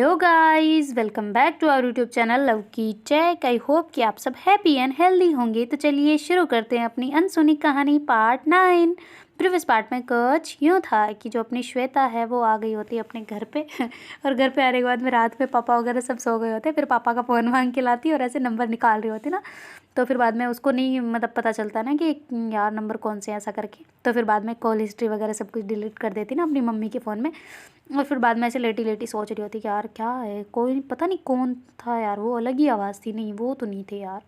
Hello guys, welcome back to our YouTube channel love की check. I hope कि आप सब हैप्पी एंड हेल्दी होंगे। तो चलिए शुरू करते हैं अपनी अनसुनी कहानी पार्ट 9। प्रीवियस पार्ट में कुछ यूँ था कि जो अपनी श्वेता है वो आ गई होती है अपने घर पे और घर पे आने के बाद में रात में पापा वगैरह सब सो गए होते, फिर पापा का फ़ोन मांग के लाती और ऐसे नंबर निकाल रही होती ना। तो फिर बाद में उसको नहीं मतलब पता चलता ना कि यार नंबर कौन से ऐसा करके। तो फिर बाद में कॉल हिस्ट्री वगैरह सब कुछ डिलीट कर देती ना अपनी मम्मी के फ़ोन में। और फिर बाद में ऐसे लेटी लेटी सोच रही होती कि यार क्या है, कोई पता नहीं कौन था यार, वो अलग ही आवाज़ थी, नहीं वो तो नहीं थे यार,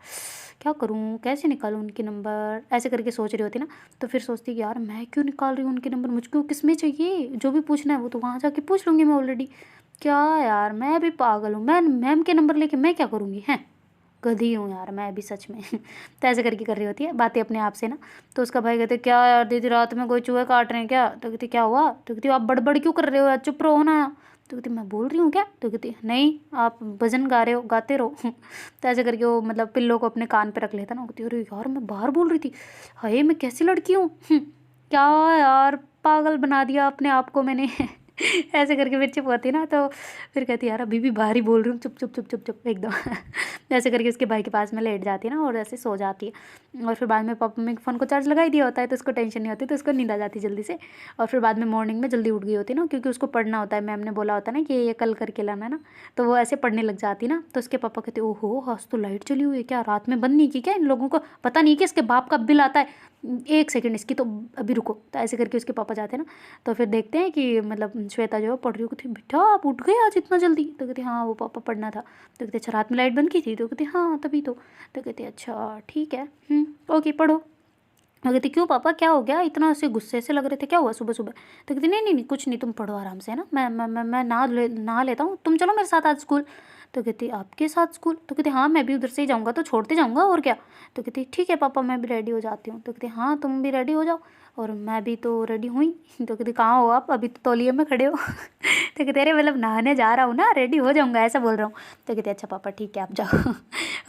क्या करूँ, कैसे निकालूँ उनके नंबर, ऐसे करके सोच रही होती ना। तो फिर सोचती कि यार मैं क्यों निकाल रही हूँ उनके नंबर, मुझको किस में चाहिए, जो भी पूछना है वो तो वहाँ जाके पूछ लूँगी मैं ऑलरेडी। क्या यार मैं भी पागल हूँ, मैं मैम के नंबर लेके मैं क्या करूँगी, हैं गधी हूँ यार मैं अभी सच में तो ऐसे करके कर रही होती है बातें अपने आप से ना। तो उसका भाई कहते क्या यार दीदी रात में कोई चूहे काट रहे हैं क्या। तो कहती क्या हुआ। तो कहती आप बड़बड़ क्यों कर रहे हो यार, चुप रहो ना। तो कहती मैं बोल रही हूँ क्या। तो कहती नहीं आप भजन गा रहे हो, गाते रहो तो ऐसे करके वो मतलब पिल्लो को अपने कान पे रख लेता ना। कहती अरे यार मैं बाहर बोल रही थी, हाय मैं कैसी लड़की हूँ क्या यार पागल बना दिया अपने आप को मैंने ऐसे करके फिर चुप होती ना। तो फिर कहती यार अभी भी बाहर ही बोल रही हूँ, चुप चुप चुप चुप चुप एकदम ऐसे करके उसके भाई के पास में लेट जाती है ना और ऐसे सो जाती है। और फिर बाद में पापा मम्मी के फ़ोन को चार्ज लगा ही दिया होता है तो उसको टेंशन नहीं होती, तो उसको नींद आ जाती जल्दी से। और फिर बाद में मॉर्निंग में जल्दी उठ गई होती ना, क्योंकि उसको पढ़ना होता है, मैम ने बोला होता है ना कि ये कल करके लाना है ना। तो वो ऐसे पढ़ने लग जाती ना। तो उसके पापा कहते ओहो आज तो लाइट चली हुई है, क्या रात में बंद नहीं की क्या इन लोगों को, पता नहीं कि इसके बाप का बिल आता है, एक सेकंड इसकी तो अभी रुको। तो ऐसे करके उसके पापा जाते हैं ना। तो फिर देखते हैं कि मतलब श्वेता जो है पढ़ रही हो। कहती बेटा आप उठ गए आज इतना जल्दी। तो कहती हाँ वो पापा पढ़ना था। तो कहते अच्छा रात में लाइट बंद की थी। तो कहती हाँ तभी तो कहते अच्छा ठीक है ओके पढ़ो। मैं कहती क्यों पापा क्या हो गया, इतना ऐसे गुस्से से लग रहे थे, क्या हुआ सुबह सुबह। तो कहती नहीं नहीं नहीं कुछ नहीं, तुम पढ़ो आराम से है ना, मैं नहा लेता हूँ, तुम चलो मेरे साथ आज स्कूल। तो कहती आपके साथ स्कूल। तो कहती हाँ मैं भी उधर से ही जाऊँगा, तो छोड़ते जाऊँगा और क्या। तो कहती ठीक है पापा मैं भी रेडी हो जाती हूँ। तो कहती हाँ तुम भी रेडी हो जाओ और मैं भी तो रेडी हुई। तो कहती कहाँ हो आप, अभी तो तौलिए में खड़े हो तो कहते अरे मतलब नहाने जा रहा हूँ ना, रेडी हो जाऊँगा ऐसा बोल रहा हूँ। तो कहते अच्छा पापा ठीक है आप जाओ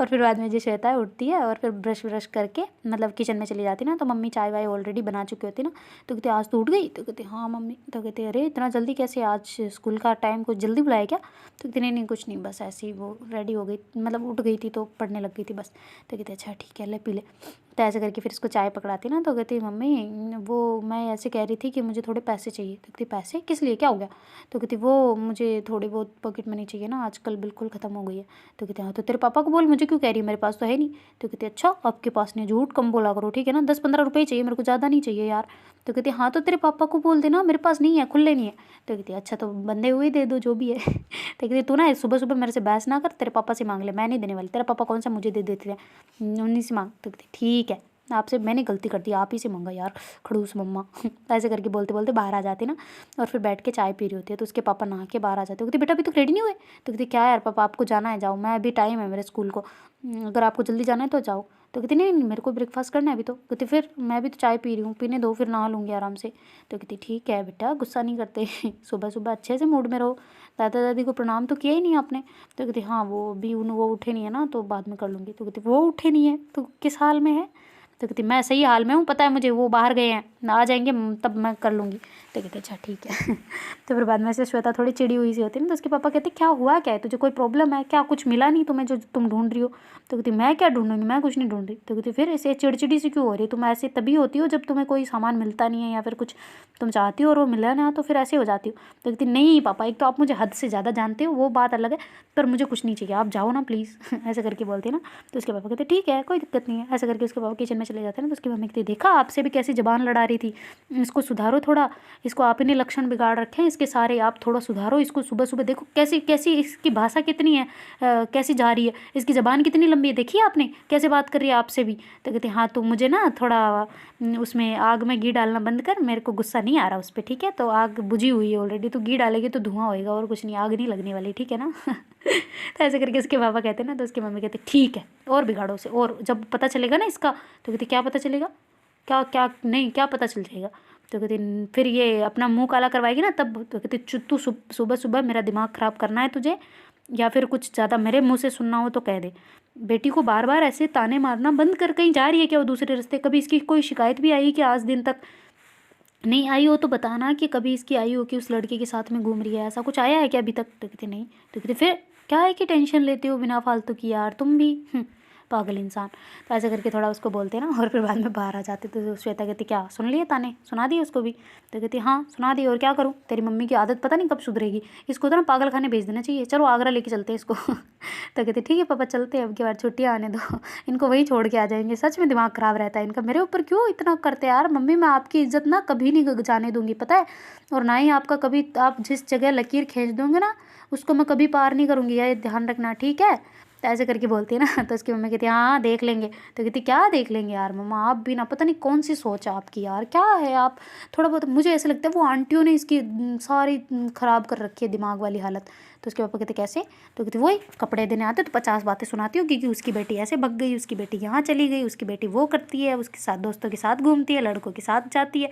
और फिर बाद में जो श्वेता है उठती है और फिर ब्रश व्रश करके मतलब किचन में चली जाती ना। तो मम्मी चाय वाय ऑलरेडी बना चुकी होती ना। तो कहते आज तो उठ गई। तो कहते हाँ मम्मी। तो कहते अरे इतना जल्दी कैसे, आज स्कूल का टाइम कुछ जल्दी बुलाया क्या। तो कहते नहीं नहीं कुछ नहीं, बस ऐसे ही वो रेडी हो गई, मतलब उठ गई थी तो पढ़ने लग गई थी बस। तो कहते अच्छा ठीक है ले पी ले। तो ऐसे करके फिर इसको चाय पकड़ाती ना। तो कहती मम्मी वो मैं ऐसे कह रही थी कि मुझे थोड़े पैसे चाहिए। तो कहती पैसे किस लिए, क्या हो गया। तो कहती वो मुझे थोड़ी बहुत पॉकेट मनी चाहिए ना, आजकल बिल्कुल ख़त्म हो गई है। तो कहते हाँ तो तेरे पापा को बोल, मुझे क्यों कह रही है, मेरे पास तो है नहीं। तो कहती अच्छा आपके पास नहीं, झूठ कम बोला करो ठीक है ना, 10-15 रुपये चाहिए मेरे को, ज़्यादा नहीं चाहिए यार। तो कहती हाँ तो तेरे पापा को बोल देना मेरे पास नहीं है, खुले नहीं है। तो कहती अच्छा तो बंदे हुए दे दो जो भी है तो कहती तू ना सुबह सुबह मेरे से बहस ना कर, तेरे पापा से मांग ले, मैं नहीं देने वाली, तेरा पापा कौन सा मुझे दे देते थे, उन्हीं से मांग। तो कहती ठीक है आपसे मैंने गलती कर दी, आप ही से मांगा यार खड़ूस मम्मा ऐसे करके बोलते बोलते बाहर आ जाते ना। और फिर बैठ के चाय पी रही होती है। तो उसके पापा नहा के बाहर आ जाते, कहते बेटा अभी तो रेडी नहीं हुए। तो कहती क्या यार पापा आपको जाना है जाओ, मैं अभी टाइम है मेरे स्कूल को, अगर आपको जल्दी जाना है तो जाओ। तो कहती नहीं नहीं मेरे को ब्रेकफास्ट करना है अभी। तो कहती फिर मैं भी तो चाय पी रही हूँ, पीने दो फिर नहा लूँगी आराम से। तो कहती ठीक है बेटा गुस्सा नहीं करते सुबह सुबह अच्छे से मूड में रहो, दादा दादी को प्रणाम तो किया ही नहीं आपने। तो कहती हाँ वो भी वो उठे नहीं है ना तो बाद में कर लूँगी। तो कहती वो उठे नहीं है तो किस हाल में है। तो कहती मैं सही हाल में हूँ, पता है मुझे, वो बाहर गए हैं, आ जाएंगे तब मैं कर लूँगी। तो कहते अच्छा ठीक है तो फिर बाद में से श्वेता थोड़ी चिड़ी हुई सी होती है ना। तो उसके पापा कहते क्या हुआ, क्या है तुझे, कोई प्रॉब्लम है क्या, कुछ मिला नहीं तुम्हें जो तुम ढूंढ रही हो। तो कहती मैं क्या ढूंढूंगी, मैं कुछ नहीं ढूंढ रही। तो कहती फिर ऐसे चिड़चिड़ी सी क्यों हो रही, तुम ऐसे तभी होती हो जब तुम्हें कोई सामान मिलता नहीं है या फिर कुछ तुम चाहती हो और वो मिला ना तो फिर ऐसे हो जाती हो। तो कहती नहीं पापा एक तो आप मुझे हद से ज़्यादा जानते हो, वो बात अलग है, पर मुझे कुछ नहीं चाहिए, आप जाओ ना प्लीज़ ऐसे करके बोलती है ना। तो उसके पापा कहते ठीक है कोई दिक्कत नहीं है। ऐसे करके उसके पापा किचन में चले जाते हैं ना। तो उसकी मम्मी कहती देखा आपसे भी कैसी ज़बान लड़ा रही थी, इसको सुधारो थोड़ा, इसको आप ही ने लक्षण बिगाड़ रखे हैं इसके सारे, आप थोड़ा सुधारो इसको, सुबह सुबह देखो कैसी कैसी इसकी भाषा कितनी है, कैसी जा रही है, इसकी ज़बान कितनी लंबी है, देखिए आपने कैसे बात कर रही है आपसे भी। तो कहते हाँ तो मुझे ना थोड़ा उसमें आग में घी डालना बंद कर, मेरे को गुस्सा नहीं आ रहा उस पर ठीक है, तो आग बुझी हुई है ऑलरेडी, तो घी डालेगी तो धुआं होएगा और कुछ नहीं, आग नहीं लगने वाली ठीक है ना तो ऐसे करके उसके पापा कहते ना। तो उसकी मम्मी कहते ठीक है और बिगाड़ो उसे, और जब पता चलेगा ना इसका। तो कहते क्या पता चलेगा, क्या क्या नहीं क्या पता चल जाएगा। तो कहती फिर ये अपना मुंह काला करवाएगी ना तब। तो कहती तू सुबह सुबह मेरा दिमाग ख़राब करना है तुझे, या फिर कुछ ज़्यादा मेरे मुंह से सुनना हो तो कह दे। बेटी को बार बार ऐसे ताने मारना बंद कर, कहीं जा रही है क्या वो दूसरे रास्ते, कभी इसकी कोई शिकायत भी आई कि आज दिन तक नहीं आई हो तो बताना कि कभी इसकी आई हो कि उस लड़के के साथ में घूम रही है, ऐसा कुछ आया है क्या अभी तक? तो कहती नहीं। तो कहती फिर क्या है कि टेंशन लेती हो बिना फालतू की यार तुम भी, पागल इंसान। तो ऐसे करके थोड़ा उसको बोलते हैं ना, और फिर बाद में बाहर आ जाते। तो श्वेता कहती क्या सुन लिए ताने, सुना दिए उसको भी? तो कहती हाँ सुना दिए, और क्या करूँ, तेरी मम्मी की आदत पता नहीं कब सुधरेगी, इसको तो ना पागल खाने भेज देना चाहिए, चलो आगरा लेके चलते हैं इसको। तो कहती ठीक है पापा चलते हैं, अब की बार छुट्टियाँ आने दो, इनको वहीं छोड़ के आ जाएंगे। सच में दिमाग ख़राब रहता है इनका, मेरे ऊपर क्यों इतना करते हैं यार। मम्मी मैं आपकी इज्जत ना कभी नहीं जाने दूंगी पता है, और ना ही आपका कभी, आप जिस जगह लकीर खींच दोगे ना उसको मैं कभी पार नहीं करूँगी, ये ध्यान रखना ठीक है। तो ऐसे करके बोलती है ना, तो उसकी मम्मी कहती है हाँ देख लेंगे। तो कहती क्या देख लेंगे यार मम्मा, आप भी ना पता नहीं कौन सी सोच है आपकी यार, क्या है आप थोड़ा बहुत, मुझे ऐसा लगता है वो आंटियों ने इसकी सारी ख़राब कर रखी है दिमाग वाली हालत। तो उसके पापा कहते कैसे? तो कहती वही कपड़े देने आते तो 50 बातें सुनाती होगी कि उसकी बेटी ऐसे भग गई, उसकी बेटी यहाँ चली गई, उसकी बेटी वो करती है, उसके साथ दोस्तों के साथ घूमती है, लड़कों के साथ जाती है,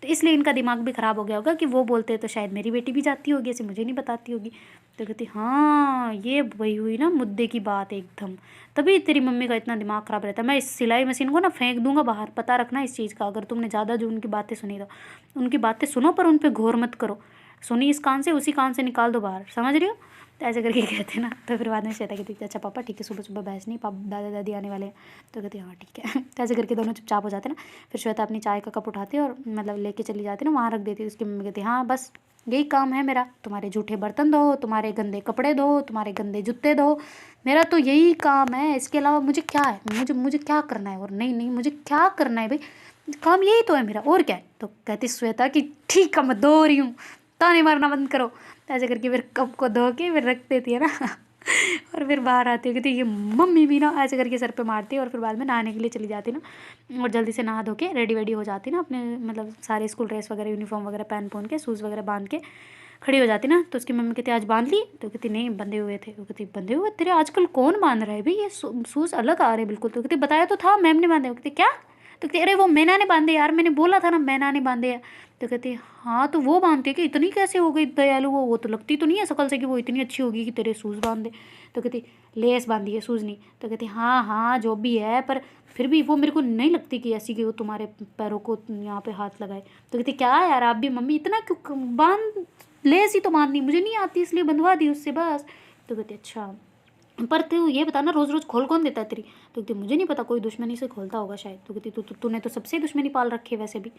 तो इसलिए इनका दिमाग भी ख़राब हो गया होगा कि वो बोलते हैं तो शायद मेरी बेटी भी जाती होगी, ऐसे मुझे नहीं बताती होगी। तो कहती हाँ ये वही हुई ना मुद्दे की बात एकदम, तभी तेरी मम्मी का इतना दिमाग ख़राब रहता है। मैं इस सिलाई मशीन को ना फेंक दूंगा बाहर, पता रखना इस चीज़ का, अगर तुमने ज़्यादा जो उनकी बातें सुनी तो। उनकी बातें सुनो पर उन पर गौर मत करो, सुनी इस कान से उसी कान से निकाल दो बाहर, समझ रही हो? तो ऐसे करके कहते ना, तो फिर बाद में श्वेता कहती अच्छा पापा ठीक है, सुबह सुबह बहस नहीं, पापा दादा दादी आने वाले हैं। तो कहती हाँ ठीक है। तो ऐसे करके दोनों चुपचाप हो जाते ना। फिर श्वेता अपनी चाय का कप उठाती है और मतलब लेके चली जाती ना, वहाँ रख देती है। उसकी मम्मी कहती हाँ बस यही काम है मेरा, तुम्हारे जूठे बर्तन धो, तुम्हारे गंदे कपड़े धो, तुम्हारे गंदे जूते धो, मेरा तो यही काम है, इसके अलावा मुझे क्या है, मुझे मुझे क्या करना है, और नहीं नहीं मुझे क्या करना है भाई, काम यही तो है मेरा, और क्या है? तो कहती श्वेता कि ठीक है मैं धो रही हूँ, ताने मारना बंद करो। तो ऐसे करके फिर कप को धो के फिर रख देती है ना। और फिर बाहर आती है, कहती ये मम्मी भी ना, ऐसे करके सर पे मारती है, और फिर बाद में नहाने के लिए चली जाती ना, और जल्दी से नहा धो के रेडी वेडी हो जाती ना, अपने मतलब सारे स्कूल ड्रेस वगैरह यूनिफॉर्म वगैरह पहन के शूज़ वगैरह बांध के खड़ी हो जाती ना। तो उसकी मम्मी कहती आज बांध ली? तो कहती नहीं बंधे हुए थे। तो कहती बंधे हुए तेरे आजकल कौन बांध रहा है भाई, ये शूज़ अलग आ रहे हैं बिल्कुल। तो कहती बताया तो था मैम ने बांधे। कहती क्या? तो कहती अरे वो मैना ने बांधे यार, मैंने बोला था ना मैना ने बांधे हैं। तो कहती हाँ तो वो बांधती है कि इतनी कैसे हो गई दयालु, वो तो लगती तो नहीं है शकल से कि वो इतनी अच्छी होगी कि तेरे शूज़ बांध दे। तो कहती लेस बांधी है शूज़ नहीं। तो कहती हाँ हाँ जो भी है, पर फिर भी वो मेरे को नहीं लगती कि ऐसी कि वो तुम्हारे पैरों को यहाँ पे हाथ लगाए। तो कहती क्या यार आप भी मम्मी इतना क्यों, बांध लेस ही तो बांधनी मुझे नहीं आती इसलिए बंधवा दी उससे बस। तो कहती अच्छा पर तू ये बता ना रोज़ रोज़ खोल कौन देता है तेरी? तो कहती मुझे नहीं पता, कोई दुश्मनी से खोलता होगा शायद। तो कहती तूने तो सबसे दुश्मनी पाल रखी है, वैसे भी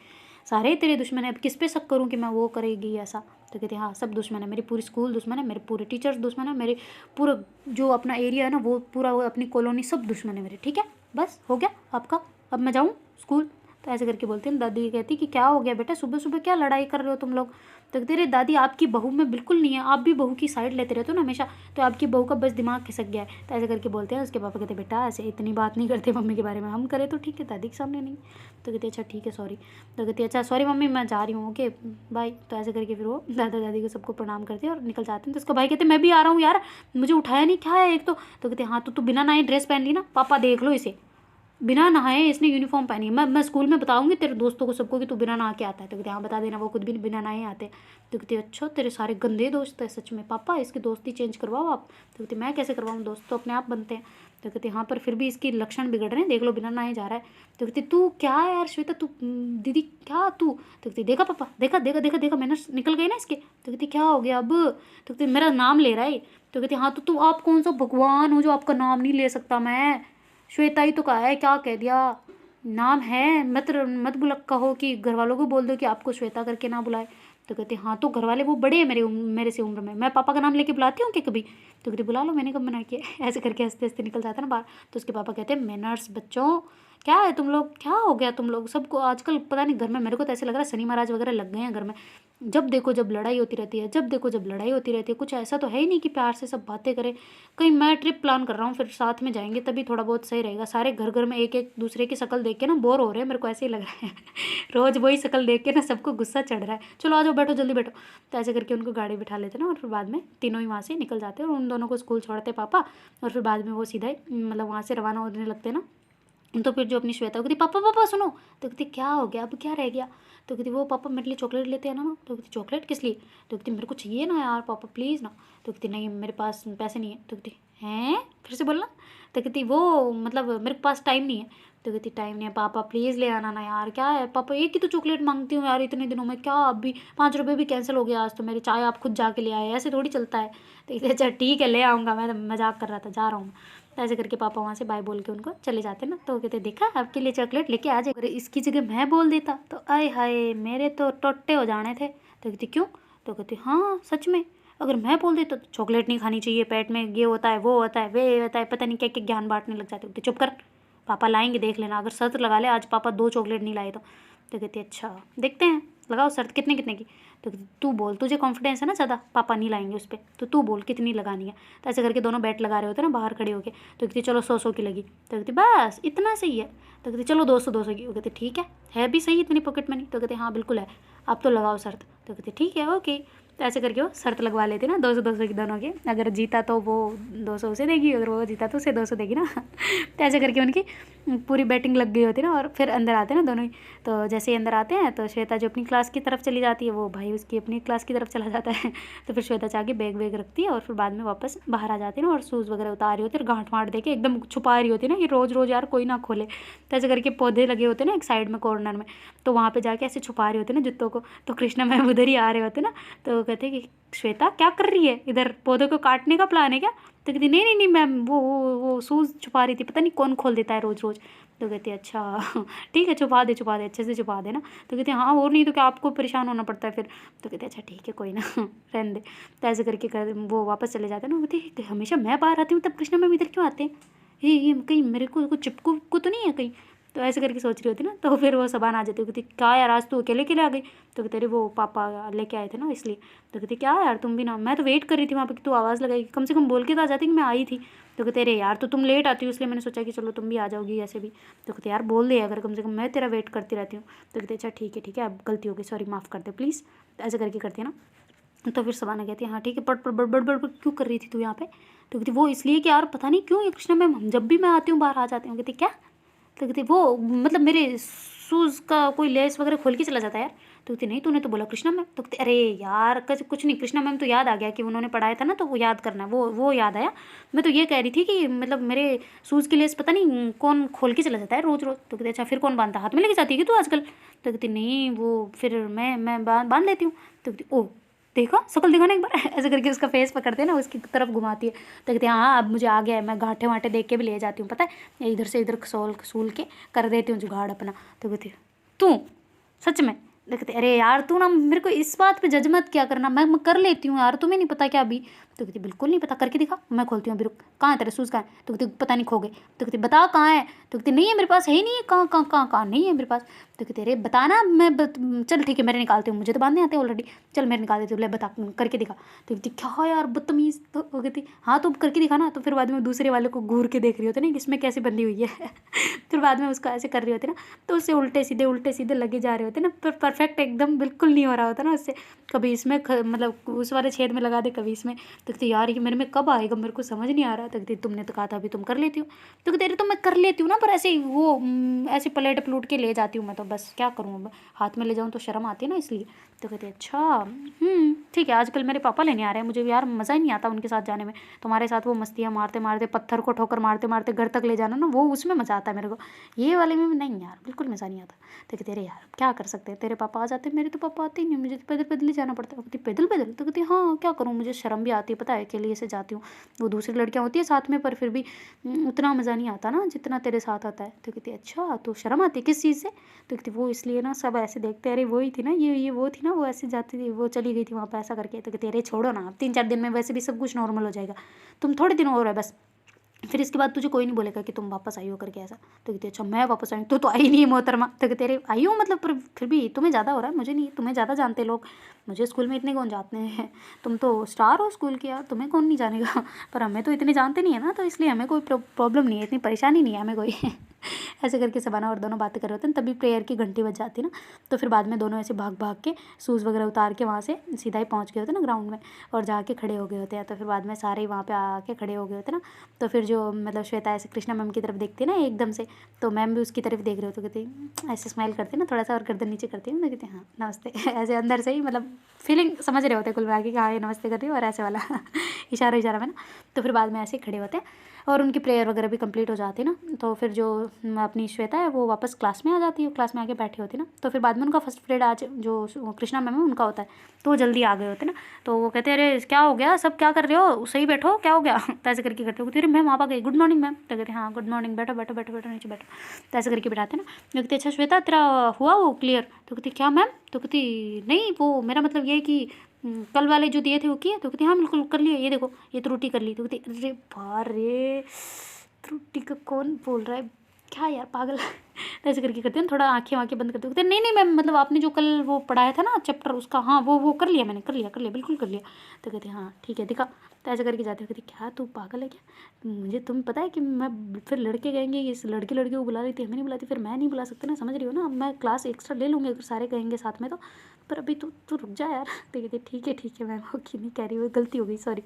सारे तेरे दुश्मन है, अब किस पे शक करूँ कि मैं वो करेगी ऐसा? तो कहती हाँ सब दुश्मन है, मेरी पूरी स्कूल दुश्मन है, मेरे पूरे टीचर्स दुश्मन है, मेरे पूरा जो अपना एरिया है ना वो पूरा, वो अपनी कॉलोनी सब दुश्मन है मेरे, ठीक है बस हो गया आपका, अब मैं जाऊँ स्कूल? तो ऐसे करके बोलती है। दादी कहती कि क्या हो गया बेटा, सुबह सुबह क्या लड़ाई कर रहे हो तुम लोग? तो कहती अरे दादी आपकी बहू में बिल्कुल नहीं है, आप भी बहू की साइड लेते रहते हो ना हमेशा, तो आपकी बहू का बस दिमाग खिसक गया है। तो ऐसे करके बोलते हैं। उसके पापा कहते बेटा ऐसे इतनी बात नहीं करते मम्मी के बारे में, हम करें तो ठीक है दादी के सामने नहीं। तो कहती अच्छा ठीक है सॉरी। तो कहती अच्छा सॉरी मम्मी मैं जा रही हूँ ओके बाय। तो ऐसे करके फिर वो दादा दादी को सबको प्रणाम करते हैं और निकल जाते हैं। तो उसका भाई कहते मैं भी आ रहा हूँ यार, मुझे उठाया नहीं क्या है एक तो। तो कहते हाँ तो तू बिना नए ड्रेस पहन ली ना, पापा देख लो इसे बिना नहाए इसने यूनिफॉर्म पहनी है, मैं स्कूल में बताऊंगी तेरे दोस्तों को सबको कि तू बिना नहा के आता है। तो कहते हाँ बता देना, वो खुद भी बिना नहाए आते हैं। तो कहते अच्छा तेरे सारे गंदे दोस्त है सच में पापा, इसकी दोस्ती चेंज करवाओ आप। तो कहते मैं कैसे करवाऊँ, दोस्त तो अपने आप बनते हैं। तो कहते हाँ पर फिर भी इसकी लक्षण बिगड़ रहे हैं, देख लो बिना नहाए जा रहा है। तो कहती तू क्या यार श्वेता, तू दीदी क्या तू? तो कहती देखा पापा, देखा देखा देखा देखा मैंने निकल गई ना इसके। तो कहती क्या हो गया अब? तो कहती मेरा नाम ले रहा है। तो कहती हाँ तो तू आप कौन सा भगवान हो जो आपका नाम नहीं ले सकता? मैं श्वेता ही तो कहा है, क्या कह दिया? नाम है, मत बुला कहो कि घर वालों को बोल दो कि आपको श्वेता करके ना बुलाए। तो कहते हाँ तो घर वाले वो बड़े हैं मेरे से उम्र में, मैं पापा का नाम लेके बुलाती हूँ कि कभी? तो कहते बुला लो, मैंने कब मना किया? ऐसे करके हंसते हंसते निकल जाता ना बाहर। तो उसके पापा कहते हैं मैनर्स बच्चों, क्या है तुम लोग, क्या हो गया तुम लोग सबको आजकल? पता नहीं घर में, मेरे को तो ऐसे लग रहा है शनि महाराज वगैरह लग गए हैं घर में, जब देखो जब लड़ाई होती रहती है, जब देखो जब लड़ाई होती रहती है। कुछ ऐसा तो है ही नहीं कि प्यार से सब बातें करें। कहीं मैं ट्रिप प्लान कर रहा हूँ, फिर साथ में जाएंगे तभी थोड़ा बहुत सही रहेगा। सारे घर घर में एक एक दूसरे की शक्ल देख के ना बोर हो रहे हैं, मेरे को ऐसे ही लग रहा है। रोज़ वही शक्ल देख के ना सबको गुस्सा चढ़ रहा है। चलो आ जाओ बैठो जल्दी बैठो। तो ऐसे करके उनको गाड़ी बिठा लेते ना, और फिर बाद में तीनों ही वहाँ से निकल जाते हैं और उन दोनों को स्कूल छोड़ते पापा। और फिर बाद में वो सीधा ही मतलब वहाँ से रवाना होने लगते ना। तो फिर जो अपनी श्वेता कहती पापा पापा सुनो। तो कहती क्या हो गया, अब क्या रह गया? तो कहती वो पापा मेरे लिए चॉकलेट लेते हैं ना। तो कहती चॉकलेट किस लिए? तो कहती मेरे को चाहिए ना यार पापा प्लीज़ ना। तो कहती नहीं मेरे पास पैसे नहीं है। तो कहती हैं, फिर से बोलना। तो कहती वो मतलब मेरे पास टाइम नहीं है। तो कहती टाइम नहीं है पापा प्लीज़ ले आना ना यार, क्या है पापा एक ही तो चॉकलेट मांगती हूँ यार इतने दिनों में, क्या अभी 5 रुपये भी कैंसिल हो गया आज तो मेरी, चाय आप खुद जाके ले आए, ऐसे थोड़ी चलता है। तो कहते अच्छा ठीक है ले आऊँगा, मैं तो मजाक कर रहा था, जा रहा हूँ। तो ऐसे करके पापा वहाँ से बाय बोल के उनको चले जाते ना। तो कहते देखा आपके लिए चॉकलेट लेके आ जाए, अगर इसकी जगह मैं बोल देता तो आए हाय मेरे तो टोटे हो जाने थे। तो कहती क्यों? तो कहती हाँ सच में, अगर मैं बोल देता तो चॉकलेट नहीं खानी चाहिए, पेट में ये होता है वो होता है वे होता है, पता नहीं क्या क्या ज्ञान बांटने लग जाते। कहते चुप कर, पापा लाएंगे देख लेना, अगर शर्त लगा ले आज पापा 2 चॉकलेट नहीं लाए तो कहती अच्छा देखते हैं, लगाओ शर्त कितने कितने की। तो कहती तू बोल, तुझे कॉन्फिडेंस है ना ज़्यादा, पापा नहीं लाएंगे उस पर, तो तू बोल कितनी लगानी है। तो ऐसे करके दोनों बैट लगा रहे होते ना बाहर खड़े होके। तो कहती चलो 100 की लगी। तो कहती बस इतना सही है। तो कहती चलो 200 की। वो कहती ठीक है भी सही इतनी पॉकेट मनी। तो कहते हाँ बिल्कुल है, अब तो लगाओ शर्त। तो कहती ठीक है ओके। तो ऐसे करके वो शर्त लगवा लेती ना 200 की दोनों के, अगर जीता तो वो 200 उसे देगी, अगर वो जीता तो उसे 200 देगी ना। तो ऐसे करके उनकी पूरी बैटिंग लग गई होती ना। और फिर अंदर आते हैं ना दोनों ही। तो जैसे ही अंदर आते हैं तो श्वेता जो अपनी क्लास की तरफ चली जाती है, वो भाई उसकी अपनी क्लास की तरफ चला जाता है। तो फिर श्वेता जाके बैग वैग रखती है और फिर बाद में वापस बाहर आ जाती है ना, और शूज़ वगैरह उतार रही होती है और गांठ वाँट दे के एकदम छुपा रही होती है ना, ये रोज़ रोज़ यार कोई ना खोले। तो ऐसे करके पौधे लगे होते हैं ना एक साइड में कॉर्नर में, तो वहाँ पे जाके ऐसे छुपा रहे होते हैं ना जूतों को। तो कृष्णा मैम उधर ही आ रहे होते ना। तो कहते हैं कि श्वेता क्या कर रही है इधर, पौधों को काटने का प्लान है क्या? तो कहती नहीं नहीं नहीं मैम, वो शूज़ छुपा रही थी, पता नहीं कौन खोल देता है रोज़ रोज़। तो कहती है अच्छा ठीक है छुपा दे अच्छे से छुपा दे ना। तो कहते हैं हाँ और नहीं तो क्या, आपको परेशान होना पड़ता है फिर। तो कहते हैं अच्छा ठीक है कोई ना रहने दे। तो ऐसे करके वो वापस चले जाते हैं ना। कहते हमेशा मैं बाहर आती हूँ तब कृष्णा मैम इधर क्यों आते हैं, ये कहीं मेरे को कुछ चिपकू को तो नहीं है कहीं। तो ऐसे करके सोच रही होती ना। तो फिर वो सबान आ जाती, कहती क्या यार आज तू अकेले आ गई। तो कहते अरे वो पापा लेके आए थे ना इसलिए। तो कहती क्या यार तुम भी ना, मैं तो वेट कर रही थी वहाँ पे कि तू आवाज़ लगाई, कम से कम बोल के तो आ जाती कि मैं आई थी। तो कहते अरे यार तो तुम लेट आती हो इसलिए मैंने सोचा कि चलो तुम भी आ जाओगी ऐसे भी। तो कहते यार बोल दे अगर, कम से कम मैं तेरा वेट करती रहती हूँ। तो कहते अच्छा ठीक है अब गलती होगी सॉरी माफ़ कर दे प्लीज़। तो ऐसे करके करती है ना। तो फिर सबाना कहती है हाँ ठीक है, बड़ बड़ बड़ बड़ क्यों कर रही थी तू यहाँ पे। तो कहती वो इसलिए कि यार पता नहीं क्यों ये कृष्णा मैम जब भी मैं आती हूँ बाहर आ जाती हूँ। कहती क्या? तो कहती वो मतलब मेरे शूज़ का कोई लेस वगैरह खोल के चला जाता है यार। तो कहती नहीं तूने तो बोला कृष्णा मैम। तो कहती अरे यार कुछ नहीं, कृष्णा मैम तो याद आ गया कि उन्होंने पढ़ाया था ना, तो वो याद करना है, वो याद आया। मैं तो ये कह रही थी कि मतलब मेरे शूज़ की लेस पता नहीं कौन खोल के चला जाता है रोज़ रोज़। तो कहते अच्छा फिर कौन बांधता, हाथ में लेके जाती है कि तू आजकल। तो कहती नहीं वो फिर मैं बांध लेती हूँ। तो कहती ओह देखा शक्ल दिखा ना एक बार ऐसे करके उसका फेस पकड़ते हैं ना, उसकी तरफ घुमाती है। तो कहते हैं हाँ अब मुझे आ गया है, मैं गांठे वाँटे देख के भी ले जाती हूँ पता है, इधर से इधर सूल के कर देती हूँ जुगाड़ अपना। तो कहती तू सच में। कहते अरे यार तू ना मेरे को इस बात पे जज मत क्या करना, मैं कर लेती हूँ यार, तुम्हें नहीं पता क्या अभी। तो कहती बिल्कुल नहीं पता, करके दिखा, मैं खोलती हूँ अभी रुक, कहाँ है तेरे शूज़ कहाँ है। तो कहती पता नहीं खो गए। तो कहती बता कहाँ है। तो कहती नहीं है मेरे पास, है ही नहीं है, कहाँ नहीं है मेरे पास। तो कहते अरे बताना, चल ठीक है मेरे निकालती हूँ, मुझे तो बांधने आते हैं ऑलरेडी, चल मेरे निकाल देती हूँ, ले बता करके दिखा। तो कहती क्या यार बदतमीज़। तो वो कहती हाँ तो करके दिखा ना। तो फिर बाद में दूसरे वाले को घूर के देख रही होती ना कि इसमें कैसे बंधी हुई है फिर बाद में उसको ऐसे कर रही होती ना, तो उससे उल्टे सीधे लगे जा रहे होते ना, परफेक्ट एकदम बिल्कुल नहीं हो रहा होता ना उससे, कभी इसमें मतलब उस वाले छेद में लगा दे कभी इसमें। तो कहती यार ये मेरे में कब आएगा, मेरे को समझ नहीं आ रहा। तो कहती तुमने तो कहा था अभी तुम कर लेती हो। तो कहते अरे तो मैं कर लेती हूँ ना, पर ऐसे वो ऐसे पलट पलूट के ले जाती हूँ मैं, तो बस क्या करूँ अब, हाथ में ले जाऊँ तो शर्म आती है ना इसलिए। तो कहते अच्छा ठीक है, आजकल मेरे पापा लेने आ रहे हैं, मुझे यार मज़ा ही नहीं आता उनके साथ जाने में। तुम्हारे साथ वो मस्तियाँ मारते मारते, पत्थर को ठोकर मारते मारते घर तक ले जाना ना, वो उसमें मज़ा आता है मेरे को, ये वाले में नहीं यार बिल्कुल मज़ा नहीं आता। तो कहते अरे यार क्या कर सकते हैं, तेरे पापा आ जाते, मेरे तो पापा आते ही नहीं, मुझे तो पैदल पैदल ही जाना पड़ता है। कहती पैदल पैदल। तो कहती हाँ क्या करूँ, मुझे शर्म भी आती है पता है, अकेले से जाती हूँ, वो दूसरी लड़कियाँ होती है साथ में, पर फिर भी उतना मज़ा नहीं आता ना जितना तेरे साथ आता है। तो कहती अच्छा तो शर्म आती है किस चीज़ से। तो कहती वो इसलिए ना सब ऐसे देखते, अरे वही थी ना ये वो थी ना, वो ऐसे जाती थी, वो चली गई थी वहाँ पे ऐसा करके। तो कहती अरे छोड़ो ना, 3-4 दिन में वैसे भी सब कुछ नॉर्मल हो जाएगा, तुम थोड़े दिन और है बस, फिर इसके बाद तुझे कोई नहीं बोलेगा कि तुम वापस आई हो करके ऐसा। तो कहती अच्छा मैं वापस आई, तो आई नहीं है मोहतरमा। तो कहते अरे आई हूँ मतलब, पर फिर भी तुम्हें ज़्यादा हो रहा है, मुझे नहीं, तुम्हें ज़्यादा जानते लोग, मुझे स्कूल में इतने कौन जानते हैं, तुम तो स्टार हो स्कूल के यार, तुम्हें कौन नहीं जानेगा, पर हमें तो इतने जानते नहीं है ना, तो इसलिए हमें कोई प्रॉब्लम नहीं है, इतनी परेशानी नहीं है हमें कोई ऐसे करके सबाना और दोनों बातें कर रहे होते हैं, तभी प्रेयर की घंटी बज जाती ना। तो फिर बाद में दोनों ऐसे भाग भाग के शूज़ वगैरह उतार के वहाँ से सीधा ही पहुँच गए होते ना ग्राउंड में, और जाके खड़े हो गए होते हैं। तो फिर बाद में सारे ही वहाँ पे आके खड़े हो गए होते ना। तो फिर जो मतलब श्वेता ऐसे कृष्णा मैम की तरफ देखती है ना एकदम से, तो मैम भी उसकी तरफ देख रहे हो, तो कहती ऐसे स्माइल करती है ना थोड़ा सा, और गर्दन नीचे करती है ना, कहते हाँ नमस्ते ऐसे अंदर से ही मतलब फीलिंग समझ रहे होते हैं कुल मिला के कि हाँ ये नमस्ते कर रही है, और ऐसे वाला इशारा इशारा में ना। तो फिर बाद में ऐसे ही खड़े होते हैं, और उनकी प्रेयर वगैरह भी कंप्लीट हो जाती है ना। तो फिर जो अपनी श्वेता है वो वापस क्लास में आ जाती है, क्लास में आके बैठी होती है ना। तो फिर बाद में उनका फर्स्ट पीरियड आज जो कृष्णा मैम है उनका होता है, तो वो जल्दी आ गए होते हैं ना। तो वो कहते हैं अरे क्या हो गया, सब क्या कर रहे हो, सही बैठो, क्या हो गया तो ऐसे करके करते हो। अरे मैम आप आ गई, गुड मॉर्निंग मैम। तो कहते हैं हाँ गुड मॉर्निंग, बैठो बैठो बैठो बैठो नीचे बैठो। तो ऐसे करके बैठाते हैं ना। तो कहते अच्छा श्वेता तेरा हुआ वो क्लियर। तो कहती क्या मैम। तो कहती नहीं वो मेरा मतलब ये है कि कल वाले जो दिए थे वो किए। तो कहती हाँ बिल्कुल कर लिए, ये देखो ये त्रुटि कर ली। तो कहती अरे बार रे, त्रुटि का कौन बोल रहा है, क्या यार पागल तो ऐसे करके करते हैं, थोड़ा आंखें बंद करते कहते नहीं नहीं मैम मतलब आपने जो कल वो पढ़ाया था ना चैप्टर उसका, हाँ वो कर लिया मैंने, कर लिया बिल्कुल कर लिया। तो कहते हाँ ठीक है दिखा। तो ऐसे करके जाते हो। कहते क्या तू पागल है क्या, मुझे तुम पता है कि मैं फिर लड़के कहेंगे इस लड़के को बुला रही थी, हमें नहीं बुलाती, फिर मैं नहीं बुला सकती ना, समझ रही हो ना। मैं क्लास एक्स्ट्रा ले लूँगी अगर सारे कहेंगे साथ में तो, पर अभी तू रुक जा यार। तो कहते ठीक है मैम, ओके नहीं कह रही वो गलती हो गई सॉरी।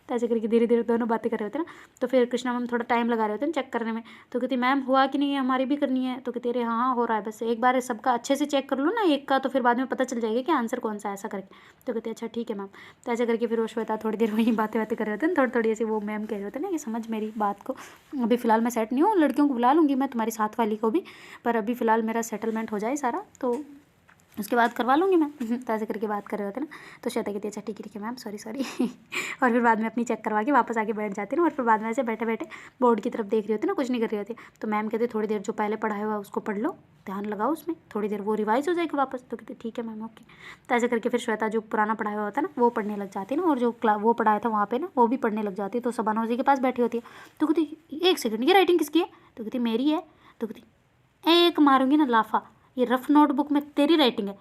तो ऐसे करके धीरे धीरे दोनों बातें कर रहे होते हैं ना। तो फिर कृष्णा मैम थोड़ा टाइम लगा रहे होते हैं चेक करने में। तो कहती मैम हुआ कि नहीं है, हमारी भी करनी है। तो कहते अरे हाँ हो रहा है, बस एक बार सबका अच्छे से चेक कर लो ना एक का, तो फिर बाद में पता चल जाएगा कि आंसर कौन सा है, ऐसा करके। तो कहते अच्छा ठीक है मैम। तो ऐसे करके फिर वो श्वेता थोड़ी देर वहीं बातें कर रहे होते हैं, थोड़ी ऐसे वो मैम कह रहे होते हैं ना कि समझ मेरी बात को, अभी फ़िलहाल मैं सेट नहीं हूँ, लड़कियों को बुला लूँगी मैं तुम्हारी साथ वाली को भी, पर अभी फ़िलहाल मेरा सेटलमेंट हो जाए सारा तो उसके बाद करवा लूँगी मैं। तो ऐसे करके बात कर रहे होते ना। तो श्वेता कहती है अच्छा ठीक है मैम सॉरी और फिर बाद में अपनी चेक करवा के वापस आके बैठ जाती है ना। और फिर बाद में ऐसे बैठे बैठे बोर्ड की तरफ देख रही होती ना, कुछ नहीं कर रही होती। तो मैम कहते थोड़ी देर जो पहले पढ़ाया हुआ उसको पढ़ लो, ध्यान लगाओ उसमें, थोड़ी देर वो रिवाइज हो जाएगी वापस। तो कहते ठीक है मैम ओके। तो ऐसे करके फिर श्वेता जो पुराना पढ़ाया हुआ होता है ना वो पढ़ने लग जाती है ना, और जो वो पढ़ाया था वहाँ पे ना वो भी पढ़ने लग जाती है। तो सबाना उसी के पास बैठी होती है। तो कहती एक सेकंड ये राइटिंग किसकी है। तो कहती मेरी है। तो कहती एक मारूंगी ना लाफा, ये रफ नोटबुक में तेरी राइटिंग है,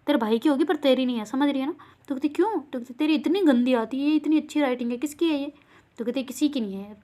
तेरे भाई की होगी पर तेरी नहीं है, समझ रही है ना। तो कहती क्यों। तो कहती तेरी इतनी गंदी आती है, इतनी अच्छी राइटिंग है, किसकी है ये। तो कहती किसी की नहीं है,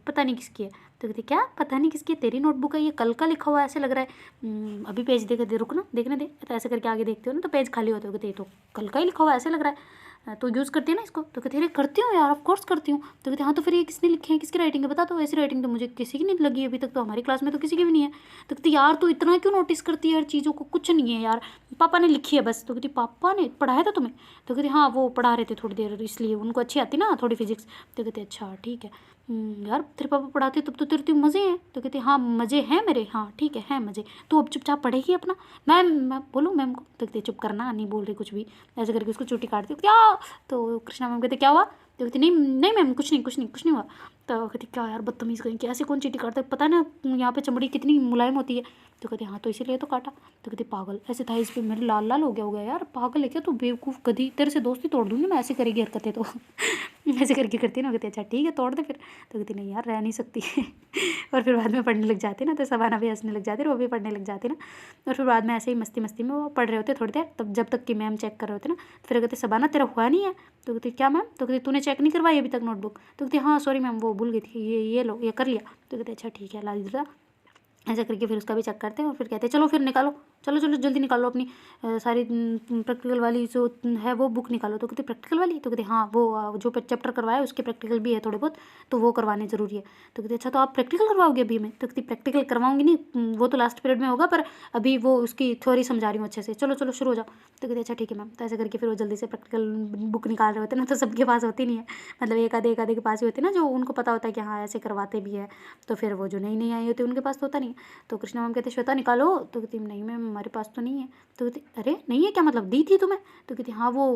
पता नहीं किसकी है। तो कहती क्या पता नहीं किसकी है, तेरी नोटबुक है, ये कल का लिखा हुआ है ऐसे लग रहा है। अभी पेज दे रुकना देखने दे। तो ऐसे करके आगे देखते हो ना तो पेज खाली होते हो। कहते तो कल का ही लिखा हुआ है ऐसे लग रहा है, तो यूज़ करती है ना इसको। तो कहते अरे करती हूँ यार ऑफ कोर्स करती हूँ। तो कहते हाँ तो फिर ये किसने लिखे हैं, किसकी राइटिंग है बता। तो ऐसी राइटिंग तो मुझे किसी की नहीं लगी अभी तक, तो हमारी क्लास में तो किसी की भी नहीं है। तो कहती यार तू इतना क्यों नोटिस करती है हर चीज़ों को, कुछ नहीं है यार, पापा ने लिखी है बस। तो कहती पापा ने पढ़ाया था तुम्हें। तो कहती हाँ वो पढ़ा रहे थे थोड़ी देर, इसलिए उनको अच्छी आती ना थोड़ी फिजिक्स। तो कहते अच्छा ठीक है यार तेरे पापा पढ़ाते तब तो तेरे मज़े हैं। तो कहते हाँ मज़े हैं मेरे, हाँ ठीक है मज़े। तो अब चुपचाप पढ़ेगी अपना। मैं बोलूँ मैम को। तो कहते चुप करना, नहीं बोल रही कुछ भी। ऐसे करके उसको चुटी काटती क्या। तो कृष्णा मैम कहते क्या हुआ। तो कहती नहीं नहीं मैम कुछ नहीं हुआ। तो कहती क्या यार बदतमीज़ कहीं कि ऐसे कौन चीटी काटता है, पता है ना यहाँ पे चमड़ी कितनी मुलायम होती है। तो कहते हाँ तो इसीलिए तो काटा। तो कहती पागल, ऐसे था इस पर मेरे लाल लाल हो गया यार, पागल है क्या तू, बेवकूफ़ गधी, तेरे से दोस्ती तोड़ दूँगी मैं ऐसे करेगी हरकतें तो ऐसे करके करती ना। कहती अच्छा ठीक है तोड़ दे फिर। तो कहती नहीं यार रह नहीं सकती और फिर बाद में पढ़ने लग जाती ना। तो सबाना भी हंसने लग जाती है और वो भी पढ़ने लग जाती ना। और फिर बाद में ऐसे ही मस्ती में वो पढ़ रहे होते थोड़ी देर, तब जब तक कि मैम चेक कर रहे होते ना। फिर कहते सबाना तेरा हुआ नहीं है। तो कहती क्या मैम। तो कहती तूने चेक नहीं करवाई अभी तक नोटबुक। तो कहती हाँ सॉरी मैम वो भूल गई थी, ये लो ये कर लिया। तो कहते अच्छा ठीक है ला दीजिएगा। ऐसा करके फिर उसका भी चेक करते हैं और फिर कहते हैं चलो फिर निकालो, चलो जल्दी निकालो अपनी सारी प्रैक्टिकल वाली जो है वो बुक निकालो। तो कहते प्रैक्टिकल वाली। तो कहते हाँ वो जो चैप्टर करवाया उसके प्रैक्टिकल भी है थोड़े बहुत, तो वो करवाने ज़रूरी है। तो कहते अच्छा तो आप प्रैक्टिकल करवाओगे अभी में। तो कहती प्रैक्टिकल करवाऊंगी नहीं, वो तो लास्ट पीरियड में होगा, पर अभी वो उसकी थ्योरी समझा रही हूँ अच्छे से, चलो शुरू हो जाओ। तो कहते अच्छा ठीक है मैम। तो ऐसे करके फिर वो जल्दी से प्रैक्टिकल बुक निकाल रहे होते ना। तो सबके पास होती नहीं है, मतलब एक आधे के पास ही होती है ना, जो उनको पता होता है कि हाँ ऐसे करवाते भी है। तो फिर वो जो नई आई होती है उनके पास तो होता नहीं। तो कृष्णा मैम कहते श्वेता निकालो। तो कहती नहीं मैम हमारे पास तो नहीं है। तो कहती अरे नहीं है क्या, मतलब दी थी तुम्हें। तो कहती हाँ वो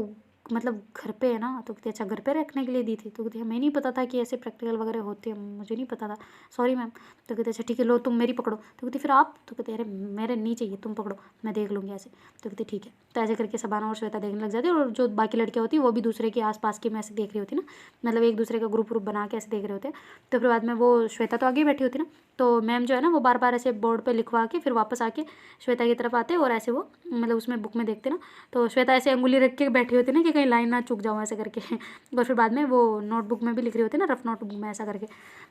मतलब घर पे है ना। तो कहती अच्छा घर पे रखने के लिए दी थी। तो कहती हमें नहीं पता था कि ऐसे प्रैक्टिकल वगैरह होते हैं, मुझे नहीं पता था, सॉरी मैम। तो कहते अच्छा ठीक है लो तुम मेरी पकड़ो। तो कहती फिर आप। तो कहते अरे मेरे नहीं चाहिए तुम पकड़ो मैं देख लूँगी ऐसे। तो कहती ठीक है। तो ऐसे करके सबाना और श्वेता देखने लग जाती है, और जो बाकी लड़कियाँ होती है वो भी दूसरे के आसपास की में ऐसे देख रही होती ना, मतलब एक दूसरे का ग्रुप बना के ऐसे देख रहे होते हैं। तो फिर बाद में वो श्वेता तो आगे बैठी होती ना, तो मैम जो है ना वो बार बार ऐसे बोर्ड पे लिखवा के फिर वापस आके श्वेता की तरफ आते और ऐसे वो मतलब उसमें बुक में देखते ना। तो श्वेता ऐसे अंगुली रख के बैठी होती ना कि कहीं लाइन ना चूक जाऊँ ऐसे करके। और फिर बाद में वो नोटबुक में भी लिख रही होती है ना, रफ नोटबुक में ऐसा करके।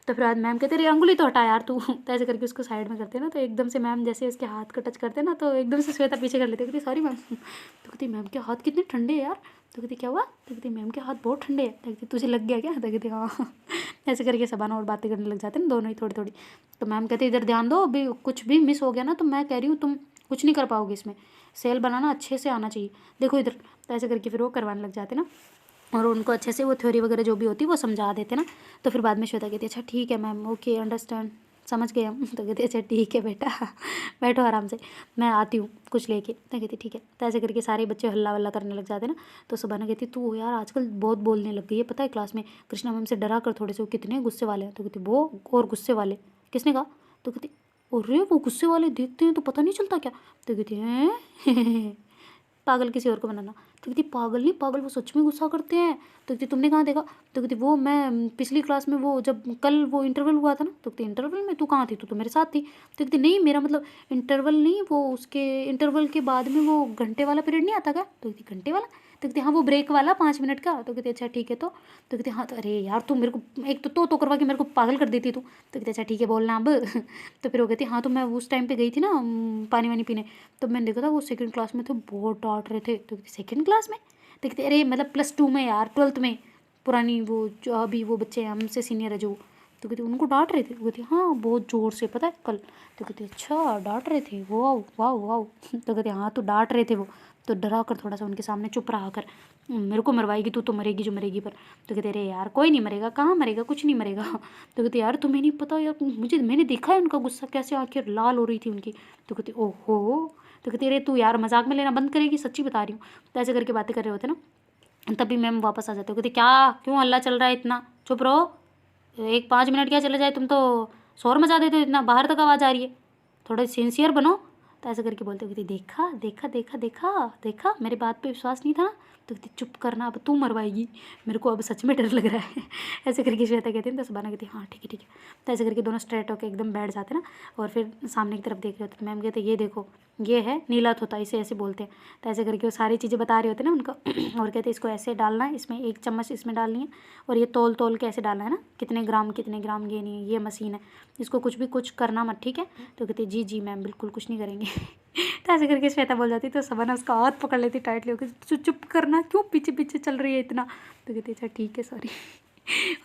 तो फिर बाद मैम कहते अरे अंगुली तो हटा यार तू। तो ऐसे करके उसको साइड में करते हैं ना, तो एकदम से मैम जैसे उसके हाथ को टच करते हैं ना, तो एकदम से श्वेता पीछे कर लेती है, कहती सॉरी मैम। तो कहती मैम के हाथ कितने ठंडे हैं यार। तो कहती क्या हुआ। तो कहती मैम के हाथ बहुत ठंडे हैं। तो कहती तुझे लग गया क्या। तो कहती हाँ। ऐसे करके सबाना और बातें करने लग जाते हैं ना दोनों ही थोड़ी थोड़ी। तो मैम कहती इधर ध्यान दो, अभी कुछ भी मिस हो गया ना तो मैं कह रही हूँ तुम कुछ नहीं कर पाओगे इसमें, सेल बनाना अच्छे से आना चाहिए, देखो इधर। तो ऐसे करके फिर वो करवाने लग जाते ना, और उनको अच्छे से वो थ्योरी वगैरह जो भी होती है वो समझा देते ना। तो फिर बाद में श्वेता कहती अच्छा ठीक है मैम, ओके अंडरस्टैंड, समझ गए हम। तो कहती अच्छा ठीक है बेटा, बैठो आराम से, मैं आती हूँ कुछ लेके। तो कहती ठीक है। तो ऐसे करके सारे बच्चे हल्ला वल्ला करने लग जाते ना। तो सुबह कहती तू यार आजकल बहुत बोलने लग गई है, पता है क्लास में कृष्णा मैम से डरा कर थोड़े से, वो कितने गुस्से वाले हैं। तो कहती वो और गुस्से वाले, किसने कहा। तो कहती अरे वो गुस्से वाले देखते हैं तो पता नहीं चलता क्या। तो कहती हैं पागल किसी और को बनाना। तो कहती पागल नहीं, पागल वो सच में गुस्सा करते हैं। तो कहती तुमने कहाँ देखा। तो कहती वो मैं पिछली क्लास में वो जब कल वो इंटरवल हुआ था ना। तो कहती इंटरवल में तू कहाँ थी, तू तो मेरे साथ थी। तो कहती नहीं मेरा मतलब इंटरवल नहीं, वो उसके इंटरवल के बाद में वो घंटे वाला पीरियड नहीं आता क्या। तो कहती घंटे वाला। तो कहती हाँ वो ब्रेक वाला 5 मिनट का। तो कहती अच्छा ठीक है। तो कहती हाँ तो अरे यार तू मेरे को एक तो करवा के मेरे को पागल कर देती तू। तो कहती अच्छा ठीक है बोलना अब। तो फिर वो कहती हाँ तो मैं उस टाइम पे गई थी ना पानी वानी पीने, तो मैंने देखा था वो सेकंड क्लास में थे, बहुत डांट रहे थे। तो कहती सेकंड क्लास में। तो कहती अरे मतलब +2 में यार, 12th में, पुरानी वो जो अभी वो बच्चे हैं हमसे सीनियर है जो। तो कहती उनको डांट रहे थे। वो कहती हाँ बहुत ज़ोर से पता है कल। तो कहती अच्छा डांट रहे थे, वाह वाह वाह। तो कहती हाँ तो डांट रहे थे वो, तो डरा कर थोड़ा सा उनके सामने चुप रहा कर, मेरे को मरवाएगी तू तो मरेगी जो मरेगी पर। तो कहते अरे यार कोई नहीं मरेगा, कहाँ मरेगा, कुछ नहीं मरेगा। तो कहते यार तुम्हें नहीं पता यार, मुझे मैंने देखा है उनका गुस्सा कैसे आंखें लाल हो रही थी उनकी। तो कहती ओहो। तो कहती अरे तू यार मजाक में लेना बंद करेगी, सच्ची बता रही हूँ। तो ऐसे करके बातें कर रहे होते ना, तभी मैम वापस आ जाते हो। कहते क्या क्यों हल्ला चल रहा है इतना, चुप रहो, एक 5 मिनट क्या चले जाए, तुम तो शोर मचा देते हो इतना, बाहर तक आवाज़ आ रही है, थोड़ा सिंसियर बनो। तो ऐसे करके बोलते हो। कहती देखा देखा देखा देखा देखा, मेरी बात पे विश्वास नहीं था ना। तो कहती चुप करना, अब तू मरवाएगी, मेरे को अब सच में डर लग रहा है। ऐसे करके श्वेता कहती है। तो सुबाना कहती हाँ ठीक है ठीक है। तो ऐसे करके दोनों स्ट्रेट होकर एकदम बैठ जाते ना, और फिर सामने की तरफ देख रहे होते। मैम कहते ये देखो ये है नीला तोता, इसे ऐसे बोलते हैं। तो ऐसे करके वो सारी चीज़ें बता रहे होते ना उनको। और कहते इसको ऐसे डालना है, इसमें 1 चम्मच इसमें डालनी है, और ये तोल तोल के ऐसे डालना है ना, कितने ग्राम ये नहीं है, ये मशीन है, इसको कुछ भी कुछ करना मत, ठीक है। तो कहती जी जी मैम बिल्कुल कुछ नहीं करेंगे। तो ऐसे करके श्वेता बोल जाती, तो सबा उसका हाथ पकड़ लेती टाइटली होकर, चुप करना, क्यों पीछे पीछे चल रही है इतना। तो कहती अच्छा ठीक है सॉरी।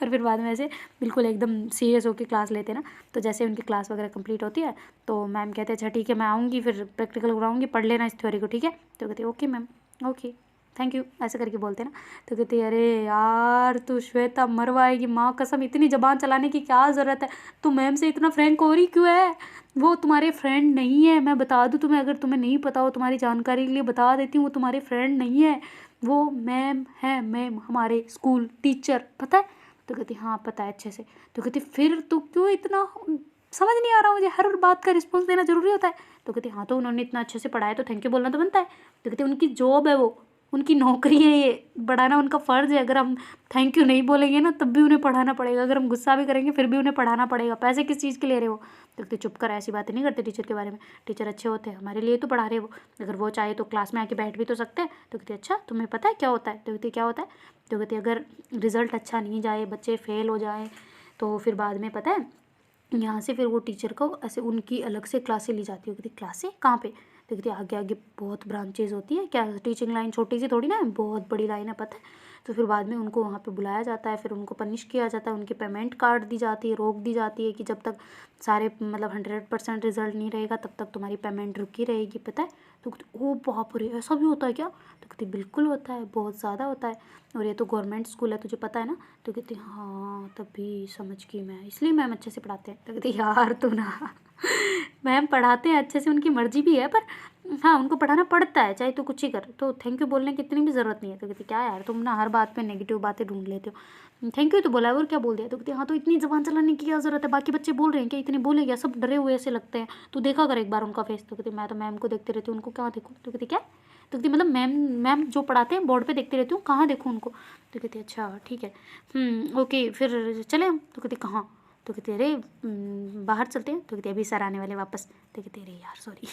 और फिर बाद में ऐसे बिल्कुल एकदम सीरियस होकर क्लास लेते ना। तो जैसे उनकी क्लास वगैरह कंप्लीट होती है तो मैम कहते हैं अच्छा ठीक है मैं आऊँगी, फिर प्रैक्टिकल कराऊँगी, पढ़ लेना इस थ्योरी को, ठीक है। तो कहते okay ma'am, okay thank you, ऐसे करके बोलते ना। तो कहती अरे यार तू श्वेता मरवाएगी, माँ कसम इतनी ज़बान चलाने की क्या ज़रूरत है, तू मैम से इतना फ्रैंक हो रही क्यों है, वो तुम्हारे फ्रेंड नहीं है, मैं बता दूँ तुम्हें, अगर तुम्हें नहीं पता हो तुम्हारी जानकारी के लिए बता देती हूँ, वो तुम्हारे फ्रेंड नहीं है, वो मैम है, मैम हमारे स्कूल टीचर, पता है। तो कहती हाँ पता है अच्छे से। तो कहती फिर तू क्यों इतना, समझ नहीं आ रहा मुझे, हर बात का रिस्पॉन्स देना जरूरी होता है। तो कहती हाँ तो उन्होंने इतना अच्छे से पढ़ाया तो थैंक यू बोलना तो बनता है। तो कहती उनकी जॉब है, वो उनकी नौकरी है, ये पढ़ाना उनका फ़र्ज़ है, अगर हम थैंक यू नहीं बोलेंगे ना तब भी उन्हें पढ़ाना पड़ेगा, अगर हम गुस्सा भी करेंगे फिर भी उन्हें पढ़ाना पड़ेगा, पैसे किस चीज़ के ले रहे हो। तो कहते चुप कर, ऐसी बातें नहीं करते टीचर के बारे में, टीचर अच्छे होते हैं हमारे लिए तो पढ़ा रहे वो, अगर वो चाहे तो क्लास में आके बैठ भी तो सकते हैं। तो कहते अच्छा तुम्हें पता है क्या होता है। तो कहते क्या होता है। तो कहते अगर रिज़ल्ट अच्छा नहीं जाए, बच्चे फेल हो जाए, तो फिर बाद में पता है यहाँ से फिर वो टीचर को ऐसे उनकी अलग से क्लासें ली जाती है। कहती क्लासें कहाँ पे। तो कहती आगे आगे बहुत ब्रांचेज होती है, क्या टीचिंग लाइन छोटी सी थोड़ी ना है, बहुत बड़ी लाइन है पता है। तो फिर बाद में उनको वहाँ पे बुलाया जाता है, फिर उनको पनिश किया जाता है, उनकी पेमेंट काट दी जाती है, रोक दी जाती है कि जब तक सारे मतलब 100% रिजल्ट नहीं रहेगा तब तक तुम्हारी पेमेंट रुकी रहेगी, पता है। तो कहती ओ बाप रे ऐसा भी होता है क्या। तो कहती बिल्कुल होता है, बहुत ज़्यादा होता है, और ये तो गवर्नमेंट स्कूल है तुझे पता है ना। तो कहती हाँ तभी समझ गई मैं, इसलिए मैम अच्छे से पढ़ाते हैं। तो कहती यार तू ना मैम पढ़ाते हैं अच्छे से, उनकी मर्जी भी है, पर हाँ उनको पढ़ाना पड़ता है चाहे तो कुछ ही कर, तो थैंक यू बोलने की इतनी भी ज़रूरत नहीं है। तो कहती क्या यार तुम ना हर बात पे नेगेटिव बातें ढूंढ लेते हो, थैंक यू तो बोला है और क्या बोल दिया। तो कहती हाँ तो इतनी ज़बान चलाने की क्या ज़रूरत है, बाकी बच्चे बोल रहे हैं क्या, इतने बोले क्या, सब डरे हुए ऐसे लगते हैं, तो देखा कर एक बार उनका फेस। तो कहती मैं तो मैम को देखते रहती हूँ, उनको क्या देखूँ। तो कहती क्या। तो कहती मतलब मैम मैम जो पढ़ाते हैं बोर्ड पे देखती रहती हूँ, कहाँ देखूँ उनको। तो कहती अच्छा ठीक है ओके फिर चले हम। तो कहती कहाँ। तो कहती अरे बाहर चलते हैं। तो कहती अभी सर आने वाले वापस। तो कहती अरे यार सॉरी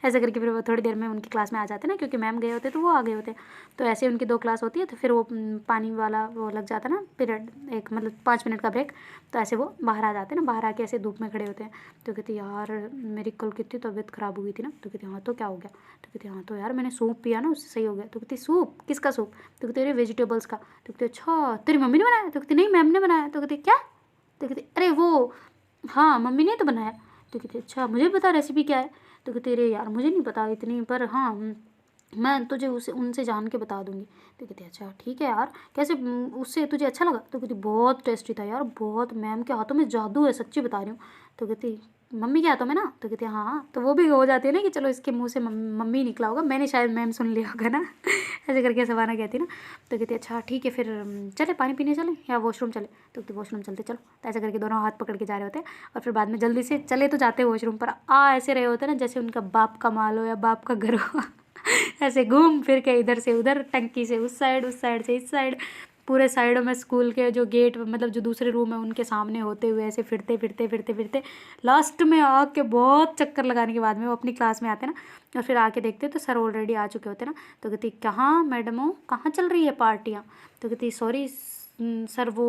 ऐसा करके फिर वो थोड़ी देर में उनकी क्लास में आ जाते ना, क्योंकि मैम गए होते तो वो आ गए होते। तो ऐसे उनकी 2 क्लास होती है, तो फिर वो पानी वाला वो लग जाता ना पीरियड, एक मतलब 5 मिनट का ब्रेक। तो ऐसे वो बाहर आ जाते ना, बाहर आके ऐसे धूप में खड़े होते हैं। तो कहती यार मेरी कल कितनी तबीयत ख़राब हुई थी ना। तो कहती हाँ तो क्या हो गया। तो कहती हाँ तो यार मैंने सूप पिया ना, उससे सही हो गया। तो कहती सूप किसका सूप। तो कहती अरे वेजिटेबल्स का। तो कहती अच्छा तेरी मम्मी ने बनाया। तो कहती नहीं मैम ने बनाया। तो कहती क्या। तो कहती अरे वो हाँ मम्मी ने तो बनाया। तो कहती अच्छा मुझे बता रेसिपी क्या है। तो कहती अरे यार मुझे नहीं पता इतनी, पर हाँ मैं तुझे उसे उनसे जान के बता दूंगी। तो कहती अच्छा ठीक है यार, कैसे उससे तुझे अच्छा लगा। तो कहती बहुत टेस्टी था यार, बहुत, मैम के हाथों में जादू है, सच्ची बता रही हूँ। तो कहती मम्मी के हाथों में ना। तो कहती हाँ, तो वो भी हो जाती है ना कि चलो इसके मुंह से मम्मी निकला होगा, मैंने शायद मैम सुन लिया होगा ना ऐसे करके सवाना कहती ना। तो कहती अच्छा ठीक है फिर चले पानी पीने चले या वॉशरूम चले। तो कहती वॉशरूम चलते चलो। तो ऐसे करके दोनों हाथ पकड़ के जा रहे होते हैं, और फिर बाद में जल्दी से चले तो जाते हैं वॉशरूम, पर ऐसे रहे होते हैं ना जैसे उनका बाप का माल हो या बाप का घर हो ऐसे घूम फिर के इधर से उधर, टंकी से उस साइड से इस साइड, पूरे साइडों में स्कूल के जो गेट मतलब जो दूसरे रूम है उनके सामने होते हुए ऐसे फिरते फिरते फिरते फिरते लास्ट में आके बहुत चक्कर लगाने के बाद में वो अपनी क्लास में आते ना, और फिर आके देखते तो सर ऑलरेडी आ चुके होते ना। तो कहती कहाँ मैडम हो, कहाँ चल रही है पार्टियाँ। तो कहती सॉरी सर वो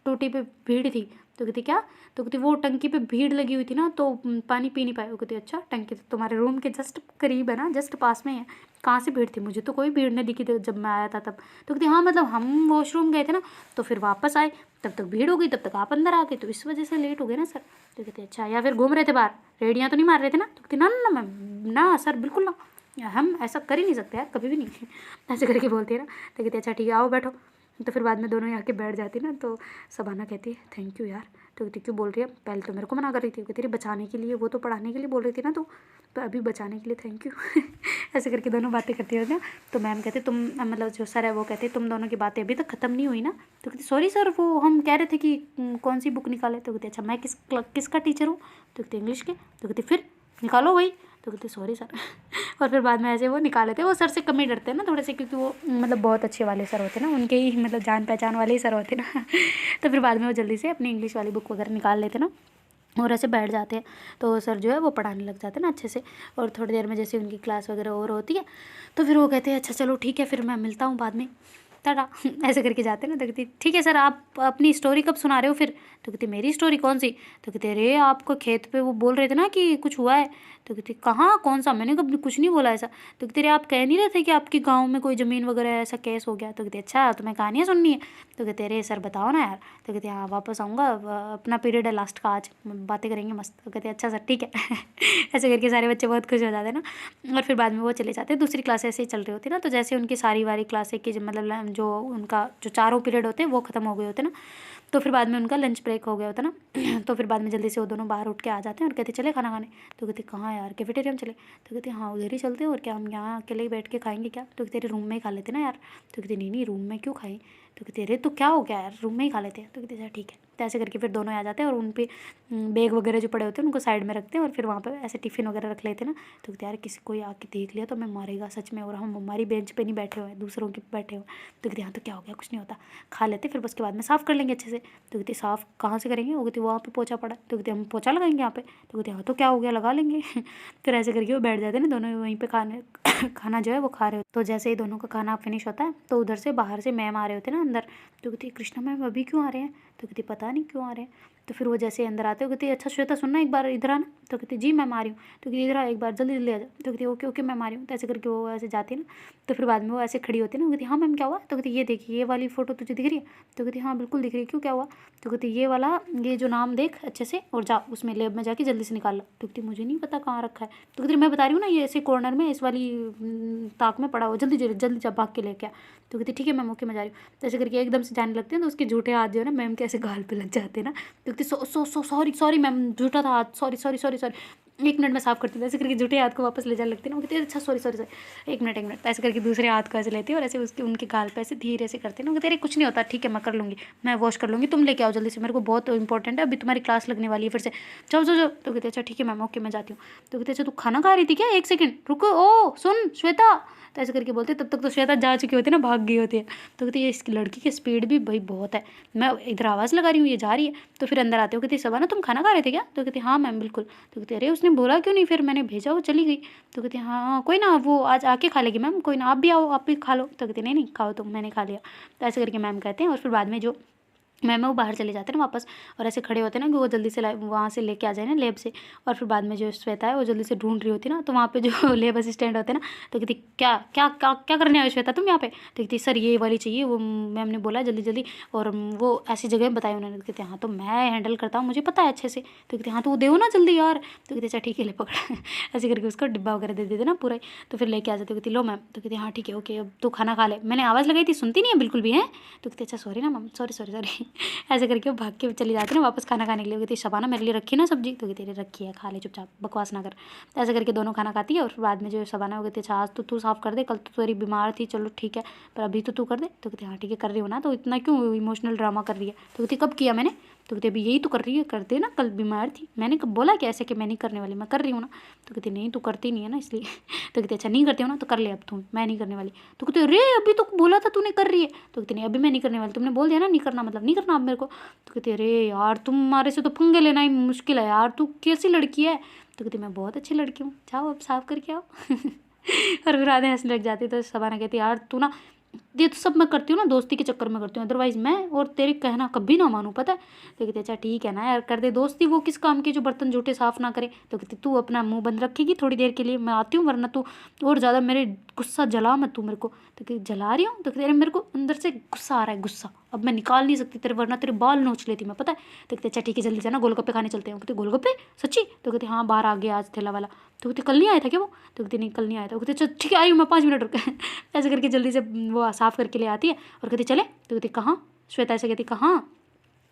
टूटी पे भीड़ थी। तो कहती क्या। तो कहती वो टंकी पे भीड़ लगी हुई थी ना, तो पानी पी नहीं पाए। वो कहती अच्छा टंकी तो तुम्हारे रूम के जस्ट करीब है ना, जस्ट पास में है, कहाँ से भीड़ थी, मुझे तो कोई भीड़ नहीं दिखी थी जब मैं आया था तब। तो कहती हाँ मतलब हम वॉशरूम गए थे ना, तो फिर वापस आए तब तक भीड़ हो गई, तब तक आप अंदर आ गए, तो इस वजह से लेट हो गए ना सर। तो कहते अच्छा या फिर घूम रहे थे बाहर, रेडियाँ तो नहीं मार रहे थे ना। तो कहती ना ना ना मैम ना सर बिल्कुल ना, हम ऐसा कर ही नहीं सकते यार कभी भी नहीं ऐसे करके बोलती है ना। तो कहती अच्छा ठीक है आओ बैठो। तो फिर बाद में दोनों आके बैठ जाती ना, तो सबाना कहती है थैंक यू यार। तो कहती क्यों बोल रही है, पहले तो मेरे को मना कर रही थी। कहती रही बचाने के लिए, वो तो पढ़ाने के लिए बोल रही थी ना, तो अभी बचाने के लिए थैंक यू ऐसे करके दोनों बातें करती होती ना। तो मैम कहते तुम मतलब जो सर है वो कहते तुम दोनों की बातें अभी तक ख़त्म नहीं हुई ना। तो कहती सॉरी सर वो हम कह रहे थे कि कौन सी बुक निकाले। तो कहती अच्छा मैं किसका टीचर हूँ। तो कहती इंग्लिश के। तो कहती फिर निकालो वही। तो कहती सॉरी सर और फिर बाद में ऐसे वो निकाल लेते, वो सर से कम ही डरते हैं ना थोड़े से, क्योंकि वो मतलब बहुत अच्छे वाले सर होते हैं ना, उनके ही मतलब जान पहचान वाले ही सर होते हैं ना तो फिर बाद में वो जल्दी से अपनी इंग्लिश वाली बुक वगैरह निकाल लेते ना, और ऐसे बैठ जाते हैं। तो सर जो है वो पढ़ाने लग जाते हैं ना अच्छे से, और थोड़ी देर में जैसे उनकी क्लास वगैरह और होती है, तो फिर वो कहते हैं अच्छा चलो ठीक है फिर मैं मिलता हूँ बाद में, टाटा ऐसे करके जाते हैं ना। तो कहती ठीक है सर आप अपनी स्टोरी कब सुना रहे हो फिर। तो कहती मेरी स्टोरी कौन सी। तो कहते अरे आपको खेत पे वो बोल रहे थे ना कि कुछ हुआ है। तो कहती कहाँ कौन सा, मैंने कभी कुछ नहीं बोला ऐसा। तो कहते अरे आप कह नहीं रहे थे कि आपके गाँव में कोई ज़मीन वगैरह ऐसा केस हो गया। तो कहती अच्छा तुम्हें कहानियाँ सुननी है। तो कहते अरे सर बताओ ना यार। तो कहते हाँ वापस आऊँगा, अपना पीरियड है लास्ट का आज, बातें करेंगे मस्त। तो कहते अच्छा सर ठीक है ऐसे करके सारे बच्चे बहुत खुश हो जाते हैं ना, और फिर बाद में वो चले जाते हैं। दूसरी क्लास ऐसे ही चल रही होती है ना, तो जैसे उनकी सारी वारी क्लासें की मतलब जो उनका जो चारों पीरियड होते हैं वो ख़त्म हो गए होते ना, तो फिर बाद में उनका लंच ब्रेक हो गया होता ना तो फिर बाद में जल्दी से वो दोनों बाहर उठ के आ जाते हैं और कहते चले खाना खाने। तो कहते कहाँ यार, कैफेटेरिया में चले। तो कहते हाँ उधर ही चलते हैं, और क्या हम यहाँ अकेले ही बैठ के खाएंगे क्या। तो कहते रूम में ही खा लेते ना यार। तो कहते नहीं नहीं रूम में क्यों खाएं। तो कहते अरे तो क्या हो गया यार, रूम में ही खा लेते हैं। तो कहते अच्छा ठीक है। तो ऐसे करके फिर दोनों आ जाते हैं, और उन पे बैग वगैरह जो पड़े होते हैं उनको साइड में रखते हैं, और फिर वहाँ पर ऐसे टिफ़िन वगैरह रख लेते हैं ना। तो कहते यार किसी कोई आके देख लिया तो मैं मारेगा सच में, और हम हमारी बेंच पे नहीं बैठे हुए हैं, दूसरों के बैठे हुए। तो कहते हाँ तो क्या हो गया, कुछ नहीं होता, खा लेते फिर उसके बाद में साफ़ कर लेंगे अच्छे से। तो कहती साफ़ कहाँ से करेंगे। वो कहती वहाँ पे पोछा पड़ा। तो कहते हम पोछा लगाएंगे यहाँ पे। तो कहते हाँ तो क्या हो गया, लगा लेंगे फिर ऐसे करके वो बैठ जाते हैं ना दोनों वहीं पे खाने खाना जो है वो खा रहे होते। तो जैसे ही दोनों का खाना फिनिश होता है, तो उधर से बाहर से मैम आ रहे होते हैं ना अंदर। तो कहती कृष्णा मैम अभी क्यों आ रहे हैं। तो कहती पता नहीं क्यों आ रहे हैं। तो फिर वो जैसे अंदर आते हो कहती अच्छा श्वेता सुनना एक बार इधर आना। तो कहती जी मैम आ रही हूँ। तो कहती इधर आ एक बार जल्दी जल्दी आ जा। तो कहती ओके ओके मैम आ रही हूँ। तो ऐसे करके वो ऐसे जाती है ना। तो फिर बाद में वो ऐसे खड़ी होती है ना, वो कहती हाँ मैम क्या हुआ। तो कहती ये देखिए ये वाली फ़ोटो तुझे दिख रही है। तो कहती हाँ बिल्कुल दिख रही है, क्यों क्या हुआ। तो कहती ये वाला ये जो नाम देख अच्छे से, और जा उसमें लैब में जाके जल्दी से निकाल लो। तो कहती मुझे नहीं पता कहाँ रखा है। तो कहती मैं बता रही हूँ ना ये ऐसे कॉर्नर में इस वाली ताक में पड़ा हो, जल्दी जल्दी जल्दी जा भाग के लेके आ। तो कहती ठीक है मैम ओके मैं जा रही हूँ। तो ऐसे करके एकदम से जाने लगते हैं, तो उसके झूठे हाथ जो है ना मैम के ऐसे गाल पे लग जाते हैं ना। तो कहती सॉरी सॉरी मैम झूठा था हाथ, sorry sorry sorry sorry. 1 minute में साफ़ करती हूँ, ऐसे करके झूठे हाथ को वापस ले जाने लगती है ना। वो कहती है अच्छा सॉरी 1 मिनट, ऐसे करके दूसरे हाथ को ऐसे लेती है और ऐसे उसके उनके गाल पे ऐसे धीरे से करती है ना। वो कहती है अरे कुछ नहीं होता, ठीक है मैं कर लूँगी, मैं वॉश कर लूँगी, तुम लेके आओ जल्दी से, मेरे को बहुत इंपॉर्टेंट है, अभी तुम्हारी क्लास लगने वाली है फिर से, जाओ जाओ जाओ। तो कहते अच्छा ठीक है मैम, ओके मैं जाती हूँ। तो कहते अच्छा तू खाना खा रही थी क्या, 1 सेकंड रुको, ओ सुन श्वेता। तो ऐसे करके बोलते, तब तक तो श्वेता जा चुकी होती है ना, भाग गई होती है। तो कहती है इसकी लड़की की स्पीड भी भाई बहुत है, मैं इधर आवाज़ लगा रही हूँ ये जा रही है। तो फिर अंदर आते हो, कहती शबाना तुम खाना खा रहे थे क्या। तो कहती हाँ मैम बिल्कुल। तो कहती अरे उसने बोला क्यों नहीं, फिर मैंने भेजा वो चली गई। तो कहती हाँ कोई ना, वो आज आके खा लेगी मैम, कोई ना आप भी आओ, आप भी खा लो। तो कहती नहीं नहीं खाओ तुम, मैंने खा लिया। तो ऐसे करके मैम कहते हैं और फिर बाद में जो मैम है वो बाहर चले जाते हैं ना वापस, और ऐसे खड़े होते हैं ना कि वो जल्दी से वहाँ से लेके आ जाए ना लैब से। और फिर बाद में जो श्वेता है वो जल्दी से ढूंढ रही होती है ना, तो वहाँ पे जो लेब असिस्टेंट होते हैं ना, तो कहती क्या क्या क्या क्या करने आए श्वेता तुम यहाँ पे। तो कहती सर ये वाली चाहिए, वो मैम ने बोला जल्दी जल्दी, और वो ऐसी जगह बताई उन्होंने। तो कहते हाँ तो मैं हैंडल करता हूँ, मुझे पता है अच्छे से। तो कहते हाँ तो वो दे ना जल्दी यार। तो कहते अच्छा ठीक है ले पकड़ ऐसे करके उसको डिब्बा वगैरह दे देते ना पूरा ही। तो फिर लेके आ जाते, कहती लो मैम। तो कहती हाँ ठीक है ओके, अब तो खाना खा ले, मैंने आवाज़ लगाई थी सुनती नहीं है बिल्कुल भी है। तो कहते अच्छा सॉरी ना मैम, सॉरी ऐसे करके वो भाग के चली जाती है ना वापस खाना खाने के लिए। कहती शबाना मेरे लिए रखी ना सब्जी। तो कहती रखी है, खा ले चुपचाप, बकवास ना कर। तो ऐसे करके दोनों खाना खाती है। और फिर बाद में जो शबाना वो कहती है अच्छा आज तो तू साफ़ कर दे, कल तो तेरी बीमार थी, चलो ठीक है पर अभी तो तू कर दे। तो कहती हाँ ठीक है कर रही हो ना, तो इतना क्यों इमोशनल ड्रामा कर रही है। तो कहती कब किया मैंने। तो कहती अभी यही तो कर रही है, कर दे ना, कल बीमार थी, मैंने कब बोला कि ऐसे कि मैं नहीं करने वाली, मैं कर रही हूँ ना। तो कहती नहीं तू करती नहीं है ना इसलिए। तो कहती अच्छा नहीं करती हूँ ना, तो कर ले अब तू, मैं नहीं करने वाली। तो कहती अरे अभी तो बोला था तूने कर रही है। तो कहती नहीं अभी मैं नहीं करने वाली, तुमने बोल दिया ना नहीं करना, मतलब नहीं करना अब मेरे को। तो कहती अरे यार तुम्हारे से तो पंगे लेना ही मुश्किल है यार, तू कैसी लड़की है। तो कहती मैं बहुत अच्छी लड़की हूँ, जाओ अब साफ करके आओ। और फिर आधे हंसने लग जाती। तो शबाना कहती यार तू ना, ये तो सब मैं करती हूँ ना दोस्ती के चक्कर में करती हूँ, अदरवाइज़ मैं और तेरे कहना कभी ना मानूँ पता है। तो कहते अच्छा ठीक है ना यार कर दे दोस्ती, वो किस काम की जो बर्तन झूठे साफ़ ना करे। तो कहती तू अपना मुंह बंद रखेगी थोड़ी देर के लिए, मैं आती हूँ, वरना तू और ज़्यादा मेरे गुस्सा जला मत तू मेरे को। तो कहती जला रही हूँ। तो कहते अरे मेरे को अंदर से गुस्सा आ रहा है, गुस्सा अब मैं निकाल नहीं सकती तेरे, वरना तेरे बाल नोच लेती मैं पता है। तो कहते अच्छा ठीक है जल्दी से ना गोलगप्पे खाने चलते हैं। कहते गोलगप्पे सच्ची। तो कहते हाँ बाहर आ गया आज ठेला वाला। तो कहते कल नहीं आया था क्या वो। तो कहती नहीं कल नहीं आया था। कहते अच्छा ठीक है आई हूँ मैं 5 मिनट रुक। ऐसे करके जल्दी से वो साफ़ करके ले आती है और कहती चले। तो कहती कहाँ। श्वेता ऐसे कहती कहाँ।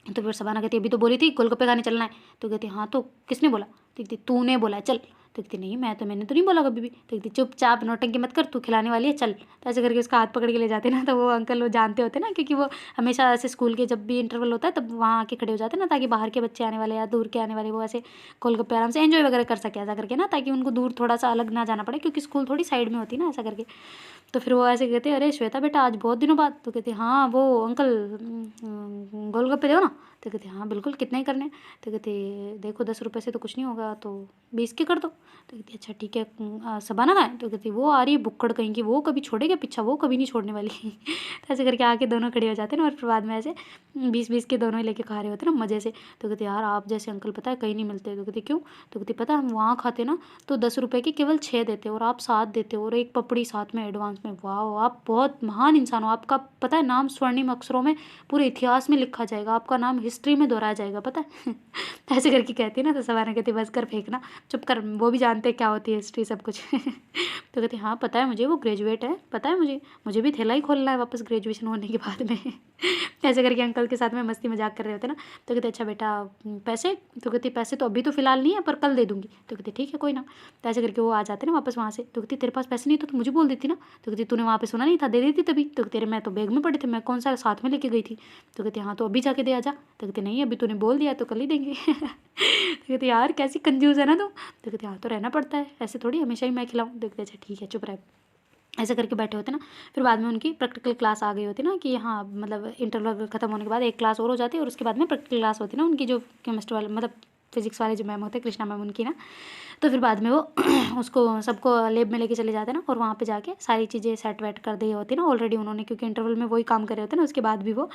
तो फिर शबाना कहती अभी तो बोली थी गोलगप्पे खाने चलना है। तो कहती हाँ तो किसने बोला। तो कहती तूने बोला है चल। तो कहती नहीं मैंने तो नहीं बोला कभी भी। तो कहती चुपचाप नौटंकी मत कर, तू खिलाने वाली है चल। तो ऐसे करके उसका हाथ पकड़ के ले जाते ना, तो वो अंकल वो जानते होते ना, क्योंकि वो हमेशा ऐसे स्कूल के जब भी इंटरवल होता है तब वहाँ आके खड़े हो जाते ना, ताकि बाहर के बच्चे आने वाले या दूर के आने वाले वो ऐसे गोलगप्पे आराम से एंजॉय वगैरह कर सके ऐसा करके ना, ताकि उनको दूर थोड़ा सा अलग ना जाना पड़े, क्योंकि स्कूल थोड़ी साइड में होती है ना ऐसा करके। तो फिर वो ऐसे कहते अरे श्वेता बेटा आज बहुत दिनों बाद। तो कहते हाँ वो अंकल गोलगप्पे दो ना। तो कहते हाँ बिल्कुल कितने ही करने। तो कहते देखो 10 रुपये से तो कुछ नहीं होगा, तो 20 के कर दो। तो कहती अच्छा ठीक है शबाना कहाँ है। तो कहती वो आ रही है बुक्कड़ कहीं की, वो कभी छोड़ेगा पीछा, वो कभी नहीं छोड़ने वाली। तो ऐसे करके आके दोनों खड़े हो जाते हैं ना, और फिर बाद में ऐसे 20-20 के दोनों ही लेके खा रहे होते हैं ना मज़े से। तो कहते यार आप जैसे अंकल पता है कहीं नहीं मिलते। तो कहती क्यों। तो कहती पता है हम वहाँ खाते ना तो 10 रुपये के केवल 6 देते और आप 7 देते और एक पपड़ी साथ में एडवांस में। वाह आप बहुत महान इंसान हो, आपका पता है नाम स्वर्णिम अक्षरों में पूरे इतिहास में लिखा जाएगा, आपका नाम हिस्ट्री में दोहराया जाएगा पता है। ऐसे करके कहती ना, तो शबाना कहती बस कर फेंकना, चुप कर, वो भी जानते हैं क्या होती है हिस्ट्री सब कुछ। तो कहती हाँ पता है मुझे, वो ग्रेजुएट है पता है मुझे भी ठेला ही खोलना है वापस ग्रेजुएशन होने के बाद में। ऐसे करके अंकल के साथ में मस्ती मजाक कर रहे होते ना। तो कहते अच्छा बेटा पैसे। तो कहती पैसे तो अभी तो फ़िलहाल नहीं है पर कल दे दूँगी। तो कहती ठीक है कोई ना। तो ऐसे करके वो आ जाते ना वापस वहाँ से। तो कहती तेरे पास पैसे नहीं तो मुझे बोल देती ना। तो कहती तूने वहाँ पे सुना नहीं था, दे देती तभी। तो तेरे मैं तो बैग में पड़े थे, मैं कौन सा साथ में लेके गई थी। तो कहती हाँ तो अभी जाके दे आ जा। तो कहती नहीं अभी तूने बोल दिया तो कल ही देंगे। तो कहती यार कैसी कंजूस है ना तू। तो कहती हाँ तो रहना पड़ता है, ऐसे थोड़ी हमेशा ही मैं खिलाऊँ। तो कहती अच्छा ठीक है चुप रह। ऐसे करके बैठे होते ना। फिर बाद में उनकी प्रैक्टिकल क्लास आ गई होती ना, कि हाँ मतलब इंटरवल खत्म होने के बाद एक क्लास और हो जाती है और उसके बाद में प्रैक्टिकल क्लास होती ना उनकी, जो केमिस्ट्री वाले मतलब फिजिक्स वाले जो मैम होते हैं कृष्णा मैम उनकी ना। तो फिर बाद में वो उसको सबको लेब में लेके चले जाते हैं ना, और वहाँ पे जाके सारी चीज़ें सेट वेट कर दी होती है ना ऑलरेडी उन्होंने, क्योंकि इंटरवल में वही काम कर रहे होते हैं ना उसके बाद भी वो।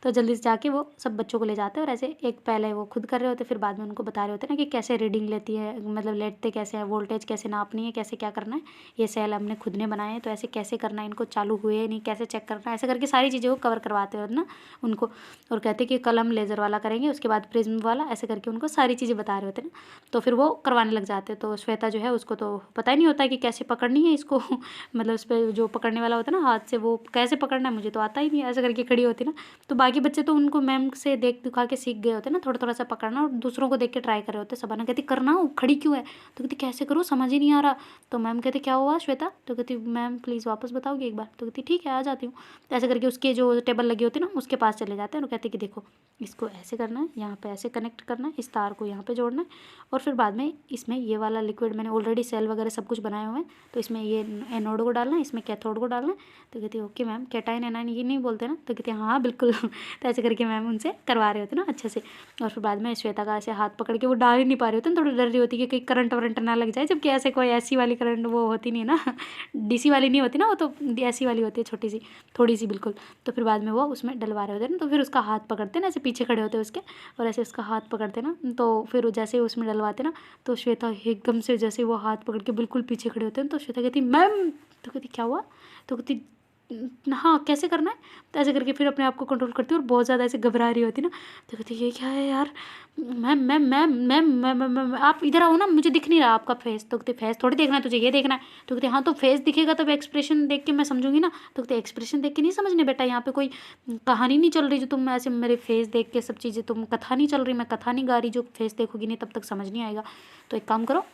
तो जल्दी से जाके वो सब बच्चों को ले जाते हैं, और ऐसे एक पहले वो खुद कर रहे होते, फिर बाद में उनको बता रहे होते हैं ना कि कैसे रीडिंग लेती है, मतलब लेटते कैसे हैं, वोल्टेज कैसे नापनी है, कैसे क्या करना है, ये सेल हमने खुद ने बनाए हैं तो ऐसे कैसे करना है, इनको चालू हुए नहीं कैसे चेक करना है, ऐसे करके सारी चीज़ें वो कवर करवाते हो ना उनको। और कहते कि कल हम लेज़र वाला करेंगे, उसके बाद प्रिज्म वाला, ऐसे करके उनको सारी चीज़ें बता रहे होते हैं ना, तो फिर वो करवाने लग जाते हैं। तो श्वेता जो है उसको तो पता ही नहीं होता कि कैसे पकड़नी है इसको मतलब उस पर जो पकड़ने वाला होता है ना हाथ से, वो कैसे पकड़ना है मुझे तो आता ही नहीं, ऐसे करके खड़ी होती ना। तो बाकी बच्चे तो उनको मैम से देख दिखा के सीख गए होते हैं ना, थोड़ा थोड़ा सा पकड़ना, और दूसरों को देख के ट्राई कर रहे होते हैं। सबाना कहती करना, वो खड़ी क्यों है? तो कहती कैसे करूँ, समझ ही नहीं आ रहा। तो मैम कहते क्या हुआ श्वेता? तो कहती मैम प्लीज़ वापस बताओगे एक बार? तो कहती ठीक है आ जाती हूँ। तो ऐसे करके उसके जो टेबल लगी होती है ना उसके पास चले जाते हैं और कहते कि देखो इसको ऐसे करना है, यहाँ पे ऐसे कनेक्ट करना है, इस तार को यहाँ पे जोड़ना है, और फिर बाद में इसमें ये वाला लिक्विड मैंने ऑलरेडी सेल वगैरह सब कुछ बनाए हुए हैं, तो इसमें ये एनोड को डालना है, इसमें कैथोड को डालना है। तो कहती ओके मैम, कैटाइन एनाइन ये नहीं बोलते ना? तो कहती हाँ बिल्कुल तो ऐसे करके मैम उनसे करवा रहे होते ना अच्छे से। और फिर बाद में श्वेता का ऐसे हाथ पकड़ के वो डाल ही नहीं पा रहे होते ना, थोड़ी डर रही होती है कि कहीं करंट वरंट ना लग जाए, जबकि ऐसे कोई ऐसी वाली करंट वो होती नहीं है ना डीसी वाली नहीं होती ना, वो तो ऐसी वाली होती है छोटी सी, थोड़ी सी बिल्कुल। तो फिर बाद में वो उसमें डलवा रहे होते हैं ना, तो फिर उसका हाथ पकड़ते हैं ना, ऐसे पीछे खड़े होते हैं उसके, और ऐसे उसका हाथ पकड़ते ना, तो फिर जैसे ही उसमें डलवाते ना, तो श्वेता एकदम से जैसे वो हाथ पकड़ के बिल्कुल पीछे खड़े होते हैं, तो श्वेता कहती मैम। तो कहती क्या हुआ? तो कहती हाँ कैसे करना है? तो ऐसे करके फिर अपने आप को कंट्रोल करती है और बहुत ज़्यादा ऐसे घबरा रही होती ना। तो कहती ये क्या है यार, ma'am ma'am ma'am ma'am ma'am ma'am आप इधर आओ ना, मुझे दिख नहीं रहा आपका फेस। तो कहते फेस थोड़ी देखना है तुझे, ये देखना है। तो कहते हाँ तो फेस दिखेगा तब एक्सप्रेशन देख के मैं समझूंगी ना। तो कहते एक्सप्रेशन देख के नहीं समझने बेटा, यहाँ पे कोई कहानी नहीं चल रही जो तुम ऐसे मेरे फेस देख के सब चीज़ें, तुम कथा नहीं चल रही, मैं कथा नहीं गा रही, जो फेस देखोगी नहीं तब तक समझ नहीं आएगा। तो एक काम करो,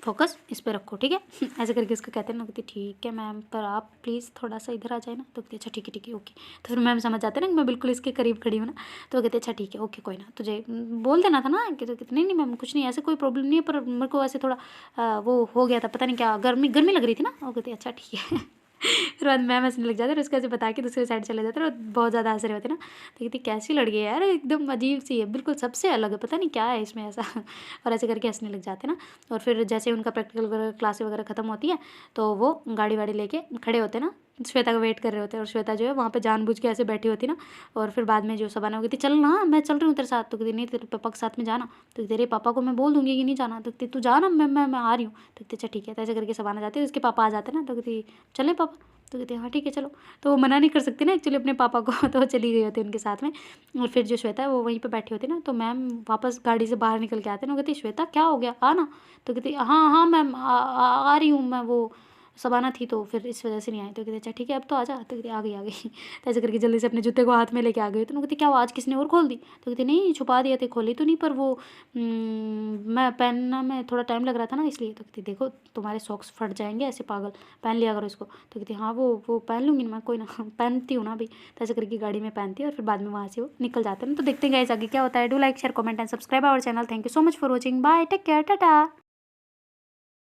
फोकस इस पे रखो ठीक है ऐसे करके उसको कहते हैं ना। कहती ठीक है मैम, पर आप प्लीज़ थोड़ा सा इधर आ जाए ना। तो कहती अच्छा ठीक है ओके। तो फिर मैम समझ जाते हैं ना कि मैं बिल्कुल इसके करीब खड़ी हूँ ना। तो कहते अच्छा ठीक है ओके, कोई ना, तुझे बोल देना था ना कि। तो कहते नहीं मैम कुछ नहीं, ऐसे कोई प्रॉब्लम नहीं है, पर मेरे को ऐसे थोड़ा वो हो गया था, पता नहीं क्या, गर्मी गर्मी लग रही थी ना। वो कहती अच्छा ठीक है फिर बाद मैम हंसने लग जाते हैं, उसको ऐसे बता के दूसरे साइड चले जाते हैं और बहुत ज़्यादा हंस रहे होते हैं ना। तो कहती कैसी लड़की है यार, एकदम अजीब सी है, बिल्कुल सबसे अलग है, पता नहीं क्या है इसमें ऐसा और ऐसे करके हंसने लग जाते हैं ना। और फिर जैसे उनका प्रैक्टिकल वगैरह क्लासेस वगैरह खत्म होती है, तो वो गाड़ी वाड़ी लेके खड़े होते हैं ना, श्वेता का वेट कर रहे होते हैं। और श्वेता जो है वहाँ पे जानबूझ के ऐसे बैठी होती ना। और फिर बाद में जो सबाना हो गई थी चल ना, मैं चल रही हूँ तेरे साथ। तो कहती नहीं तेरे पापा के साथ में जाना। तो तेरे पापा को मैं बोल दूँगी कि नहीं जाना। तो कहती तू जाना, मैं आ रही हूँ। तो कहती अच्छा ठीक है। तो ऐसे करके सबाना जाती है, उसके पापा आ जाते हैं ना। तो कहती चलें पापा? तो कहते हाँ ठीक है चलो। तो वो मना नहीं कर सकती ना एक्चुअली अपने पापा को तो वो चली गई होती है उनके साथ में। और फिर जो श्वेता है वो वहीं पे बैठी होती है ना। तो मैम वापस गाड़ी से बाहर निकल के आते हैं ना। वो कहती श्वेता क्या हो गया, आना। तो कहती हाँ हाँ मैम आ रही हूँ मैं, वो सबाना थी तो फिर इस वजह से नहीं आई। तो कहते अच्छा ठीक है अब तो आ जा। तो कहती आ गई तो ऐसे करके जल्दी से अपने जूते को हाथ में लेके आ गई। तो कहती क्या वो आज किसने और खोल दी? तो कहती नहीं छुपा दिया थे, खोली तो नहीं, पर वो मैं पहनना में थोड़ा टाइम लग रहा था ना इसलिए। तो कहती देखो तुम्हारे सॉक्स फट जाएंगे ऐसे पागल, पहन लिया करो इसको। तो कहती हाँ वो पहन लूँगी मैं, कोई ना पहनती हूँ ना अभी। तो ऐसे करके गाड़ी में पहनती है और फिर बाद में वहाँ से वो निकल जाते हैं। तो देखते हैं गाइस आगे क्या होता है। Do like share comment and subscribe our channel. Thank you so much for watching, bye, take care, Tata.